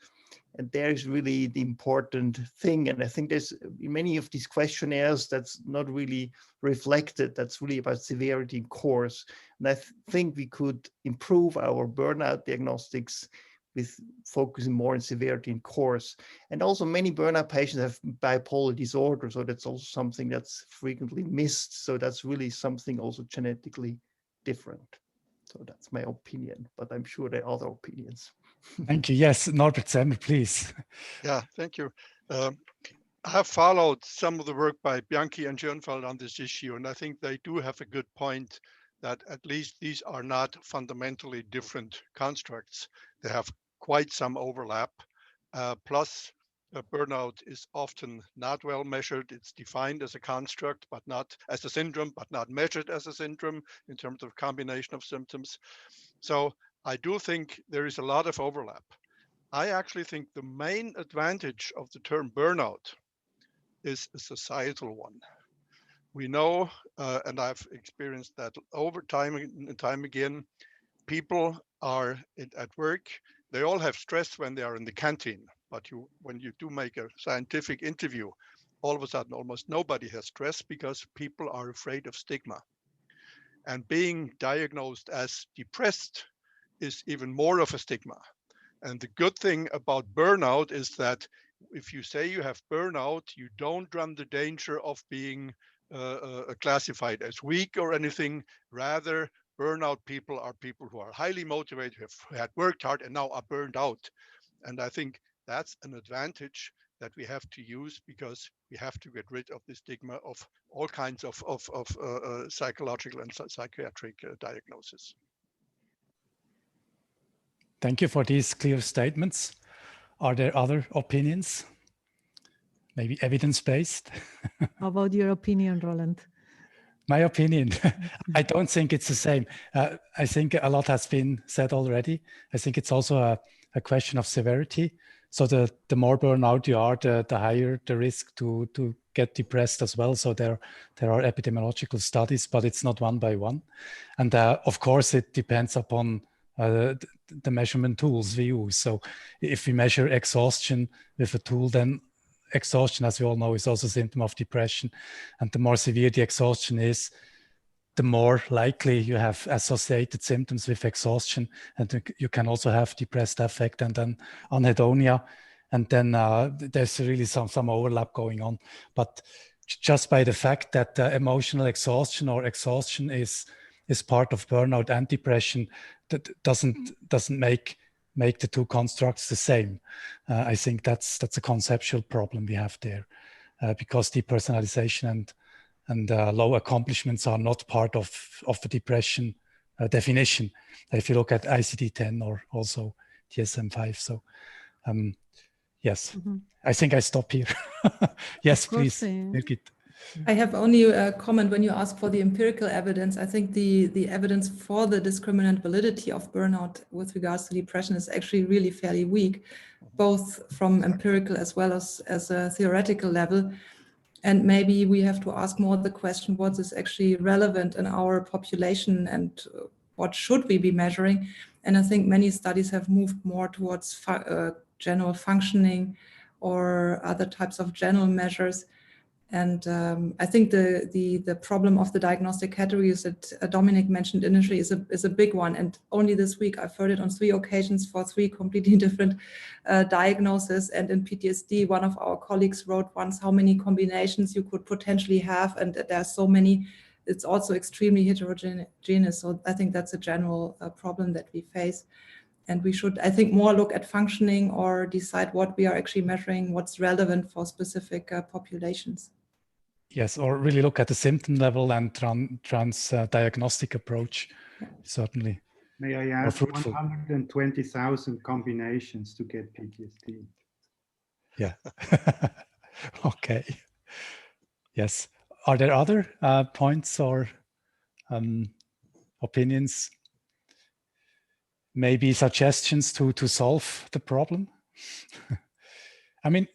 Speaker 3: And there is really the important thing. And I think there's many of these questionnaires that's not really reflected. That's really about severity and course. And I think we could improve our burnout diagnostics with focusing more on severity and course. And also many burnout patients have bipolar disorder. So that's also something that's frequently missed. So that's really something also genetically different. So that's my opinion, but I'm sure there are other opinions.
Speaker 2: Thank you. Yes, Norbert Semmer, please.
Speaker 5: Yeah, thank you. I have followed some of the work by Bianchi and Schoenfeld on this issue, and I think they do have a good point that at least these are not fundamentally different constructs. They have quite some overlap. Plus, burnout is often not well measured. It's defined as a construct, but not as a syndrome, but not measured as a syndrome in terms of combination of symptoms. So I do think there is a lot of overlap. I actually think the main advantage of the term burnout is a societal one. We know, and I've experienced that over time and time again, people are at work. They all have stress when they are in the canteen, but when you do make a scientific interview, all of a sudden almost nobody has stress because people are afraid of stigma. And being diagnosed as depressed is even more of a stigma. And the good thing about burnout is that if you say you have burnout, you don't run the danger of being classified as weak or anything. Rather, burnout people are people who are highly motivated, who had worked hard and now are burned out. And I think that's an advantage that we have to use because we have to get rid of the stigma of all kinds of psychological and psychiatric diagnosis.
Speaker 2: Thank you for these clear statements. Are there other opinions? Maybe evidence-based?
Speaker 1: How about your opinion, Roland?
Speaker 2: My opinion, I don't think it's the same. I think a lot has been said already. I think it's also a question of severity. So the more burnout you are, the higher the risk to get depressed as well. So there are epidemiological studies, but it's not one by one. And of course, it depends upon the measurement tools we use. So if we measure exhaustion with a tool, then exhaustion, as we all know, is also a symptom of depression. And the more severe the exhaustion is, the more likely you have associated symptoms with exhaustion. And you can also have depressed affect and then anhedonia. And then there's really some overlap going on. But just by the fact that emotional exhaustion or exhaustion is part of burnout and depression, that doesn't make the two constructs the same. I think that's a conceptual problem we have there, because depersonalization and low accomplishments are not part of the depression definition. If you look at ICD-10 or also DSM-5, so yes, I think I stop here. Yes, please, Birgit.
Speaker 7: I have only a comment when you ask for the empirical evidence. I think the evidence for the discriminant validity of burnout with regards to depression is actually really fairly weak, both from empirical as well as a theoretical level. And maybe we have to ask more the question, what is actually relevant in our population and what should we be measuring? And I think many studies have moved more towards general functioning or other types of general measures. And I think the problem of the diagnostic categories that Dominic mentioned initially is a big one. And only this week I've heard it on 3 occasions for 3 completely different diagnoses. And in PTSD, one of our colleagues wrote once how many combinations you could potentially have. And there are so many, it's also extremely heterogeneous. So I think that's a general problem that we face. And we should, I think, more look at functioning or decide what we are actually measuring, what's relevant for specific populations.
Speaker 2: Yes, or really look at the symptom level and diagnostic approach, certainly.
Speaker 9: May I add 120,000 combinations to get PTSD?
Speaker 2: Yeah. Okay. Yes. Are there other points or opinions? Maybe suggestions to solve the problem? I mean,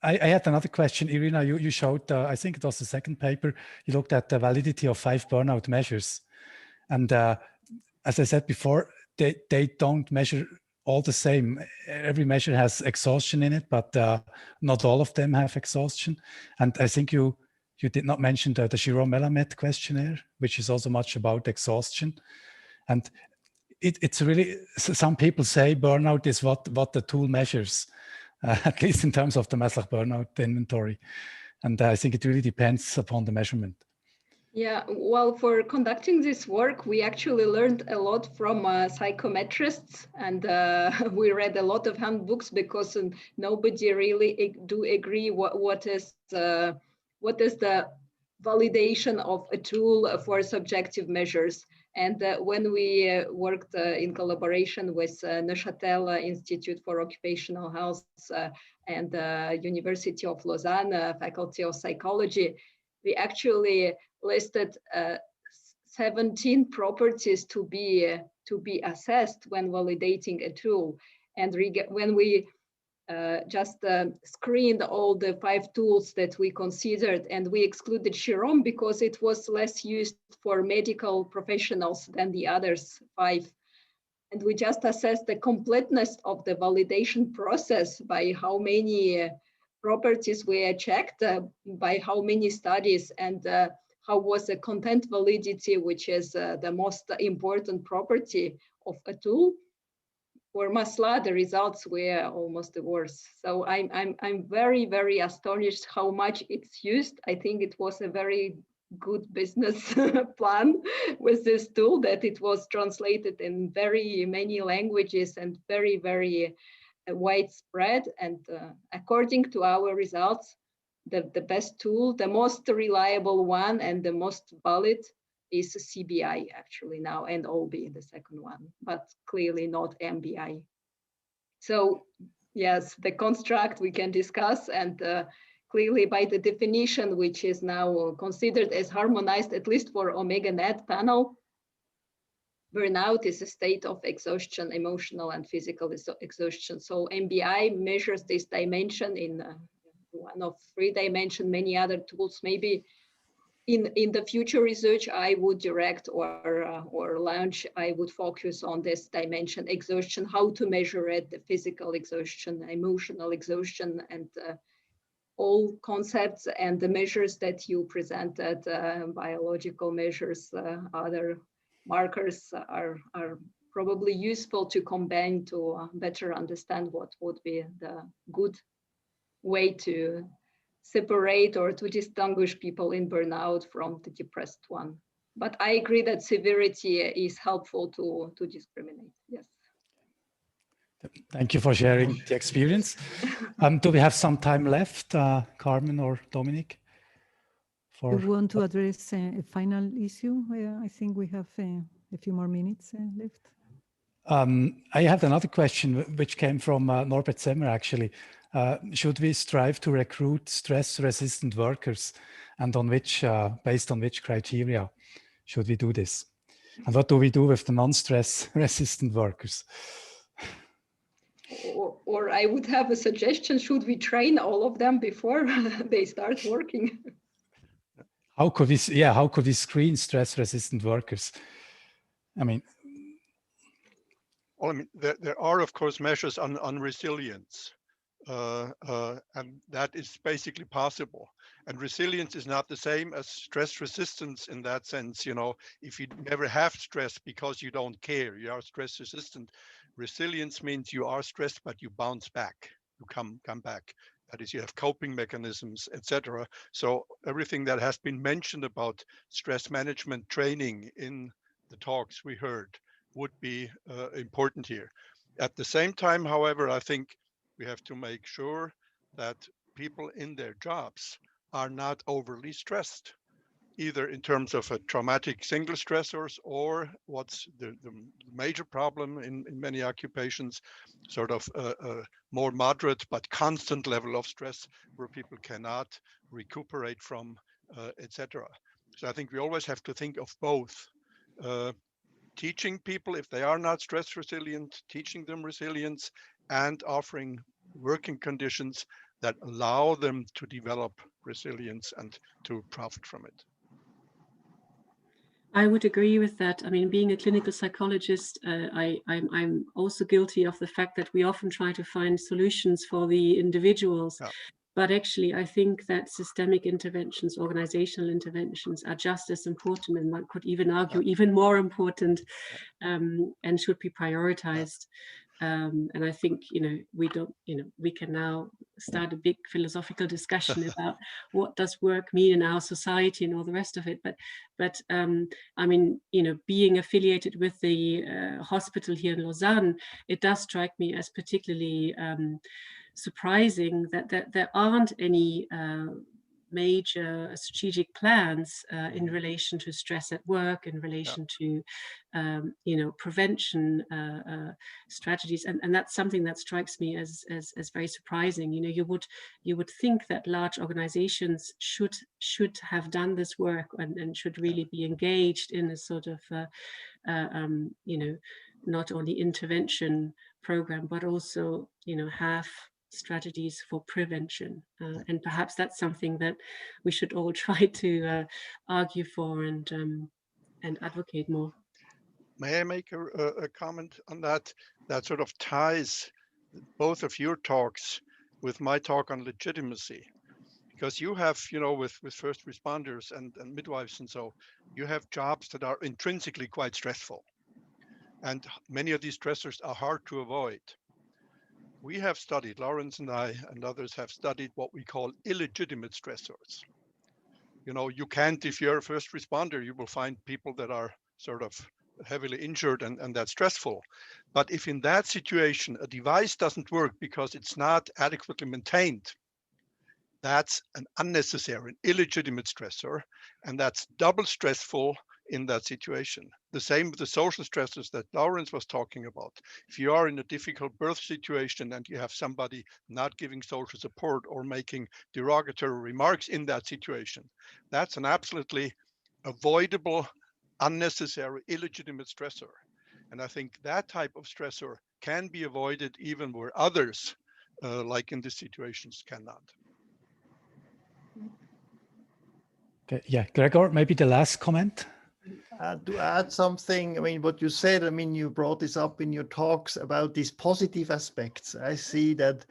Speaker 2: I had another question. Irina, you showed, I think it was the second paper, you looked at the validity of 5 burnout measures. And as I said before, they don't measure all the same. Every measure has exhaustion in it, but not all of them have exhaustion. And I think you did not mention the Giraud-Melamed questionnaire, which is also much about exhaustion. And it's really, some people say burnout is what the tool measures, at least in terms of the Maslach burnout inventory. And I think it really depends upon the measurement.
Speaker 4: Yeah, well, for conducting this work, we actually learned a lot from psychometrists, and we read a lot of handbooks because nobody really do agree what is the validation of a tool for subjective measures. And when we worked in collaboration with Neuchâtel Institute for Occupational Health and University of Lausanne Faculty of Psychology, we actually listed 17 properties to be assessed when validating a tool. And when we just screened all the 5 tools that we considered, and we excluded Chiron because it was less used for medical professionals than the others 5. And we just assessed the completeness of the validation process by how many properties were checked, by how many studies, and how was the content validity, which is the most important property of a tool. For Masla, the results were almost the worst. So I'm very, very astonished how much it's used. I think it was a very good business plan with this tool, that it was translated in very many languages and very, very widespread. And according to our results, the best tool, the most reliable one and the most valid is CBI actually now, and OB, the second one, but clearly not MBI. So yes, the construct we can discuss, and clearly by the definition, which is now considered as harmonized, at least for OmegaNet panel, burnout is a state of exhaustion, emotional and physical exhaustion. So MBI measures this dimension in one of 3 dimensions, many other tools. Maybe in the future research I would direct or launch, I would focus on this dimension, exhaustion, how to measure it, the physical exhaustion, emotional exhaustion, and all concepts and the measures that you presented, biological measures, other markers are probably useful to combine to better understand what would be the good way to separate or to distinguish people in burnout from the depressed one. But I agree that severity is helpful to discriminate, yes.
Speaker 2: Thank you for sharing the experience. Do we have some time left, Carmen or Dominic?
Speaker 1: You want to address a final issue? I think we have a few more minutes left.
Speaker 2: I have another question which came from Norbert Semmer actually. Should we strive to recruit stress-resistant workers, and on which, based on which criteria should we do this? And what do we do with the non-stress-resistant workers?
Speaker 4: Or I would have a suggestion: should we train all of them before they start working?
Speaker 2: How could we? Yeah, how could we screen stress-resistant workers? I mean.
Speaker 5: Well, I mean, there are of course measures on resilience. And that is basically possible. And resilience is not the same as stress resistance in that sense. You know, if you never have stress because you don't care, you are stress resistant. Resilience means you are stressed, but you bounce back, you come back. That is, you have coping mechanisms, etc. So everything that has been mentioned about stress management training in the talks we heard would be important here. At the same time, however, I think we have to make sure that people in their jobs are not overly stressed, either in terms of a traumatic single stressors, or what's the major problem in many occupations, sort of a more moderate but constant level of stress where people cannot recuperate from, etc. So I think we always have to think of both. Teaching people, if they are not stress resilient, teaching them resilience, and offering working conditions that allow them to develop resilience and to profit from it.
Speaker 8: I would agree with that. I mean, being a clinical psychologist, I'm also guilty of the fact that we often try to find solutions for the individuals. Yeah. But actually, I think that systemic interventions, organizational interventions are just as important, and one could even argue even more important, and should be prioritized. And I think, we can now start a big philosophical discussion about what does work mean in our society and all the rest of it. But I mean, being affiliated with the hospital here in Lausanne, it does strike me as particularly surprising that there aren't any major strategic plans in relation to stress at work, in relation to prevention strategies, and that's something that strikes me as very surprising. You would think that large organizations should have done this work and should really be engaged in a sort of not only intervention program, but also have strategies for prevention, and perhaps that's something that we should all try to argue for and advocate more.
Speaker 5: May I make a comment on that? That sort of ties both of your talks with my talk on legitimacy, because you have, with first responders and midwives and so, you have jobs that are intrinsically quite stressful, and many of these stressors are hard to avoid. We have studied, Laurenz and I and others have studied what we call illegitimate stressors. You can't, if you're a first responder, you will find people that are sort of heavily injured and that's stressful. But if in that situation, a device doesn't work because it's not adequately maintained, that's an unnecessary, illegitimate stressor, and that's double stressful in that situation. The same with the social stressors that Laurenz was talking about. If you are in a difficult birth situation and you have somebody not giving social support or making derogatory remarks in that situation, that's an absolutely avoidable, unnecessary, illegitimate stressor. And I think that type of stressor can be avoided even where others, like in these situations, cannot.
Speaker 2: Okay, yeah, Gregor, maybe the last comment.
Speaker 3: To add something, I mean, what you said, I mean, you brought this up in your talks about these positive aspects. I see that,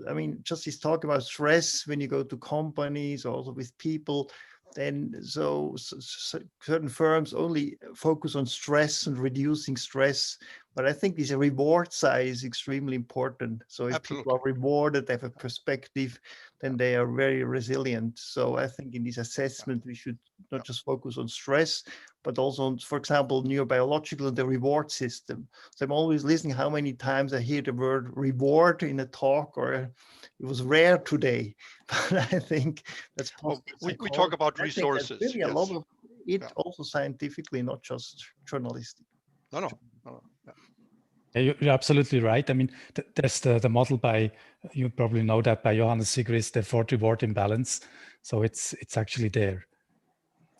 Speaker 3: I mean, just this talk about stress when you go to companies, also with people, then so certain firms only focus on stress and reducing stress. But I think this reward side is extremely important. So if
Speaker 5: Absolutely.
Speaker 3: people are rewarded, they have a perspective, then they are very resilient. So I think in this assessment, we should not just focus on stress, but also on, for example, neurobiological and the reward system. So I'm always listening how many times I hear the word reward in a talk, or it was rare today, but I think that's possible.
Speaker 5: We talk about resources.
Speaker 3: Really a lot of it, also scientifically, not just journalistic.
Speaker 5: No.
Speaker 2: Yeah, you're absolutely right. I mean, there's the model by, you probably know that, by Johannes Sigris, the effort reward imbalance. So it's actually there.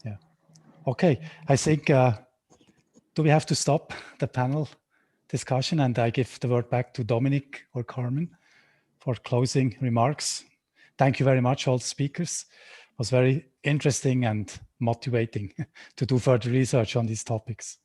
Speaker 2: Yeah. Okay, I think, do we have to stop the panel discussion? And I give the word back to Dominic or Carmen for closing remarks. Thank you very much, all speakers. It was very interesting and motivating to do further research on these topics.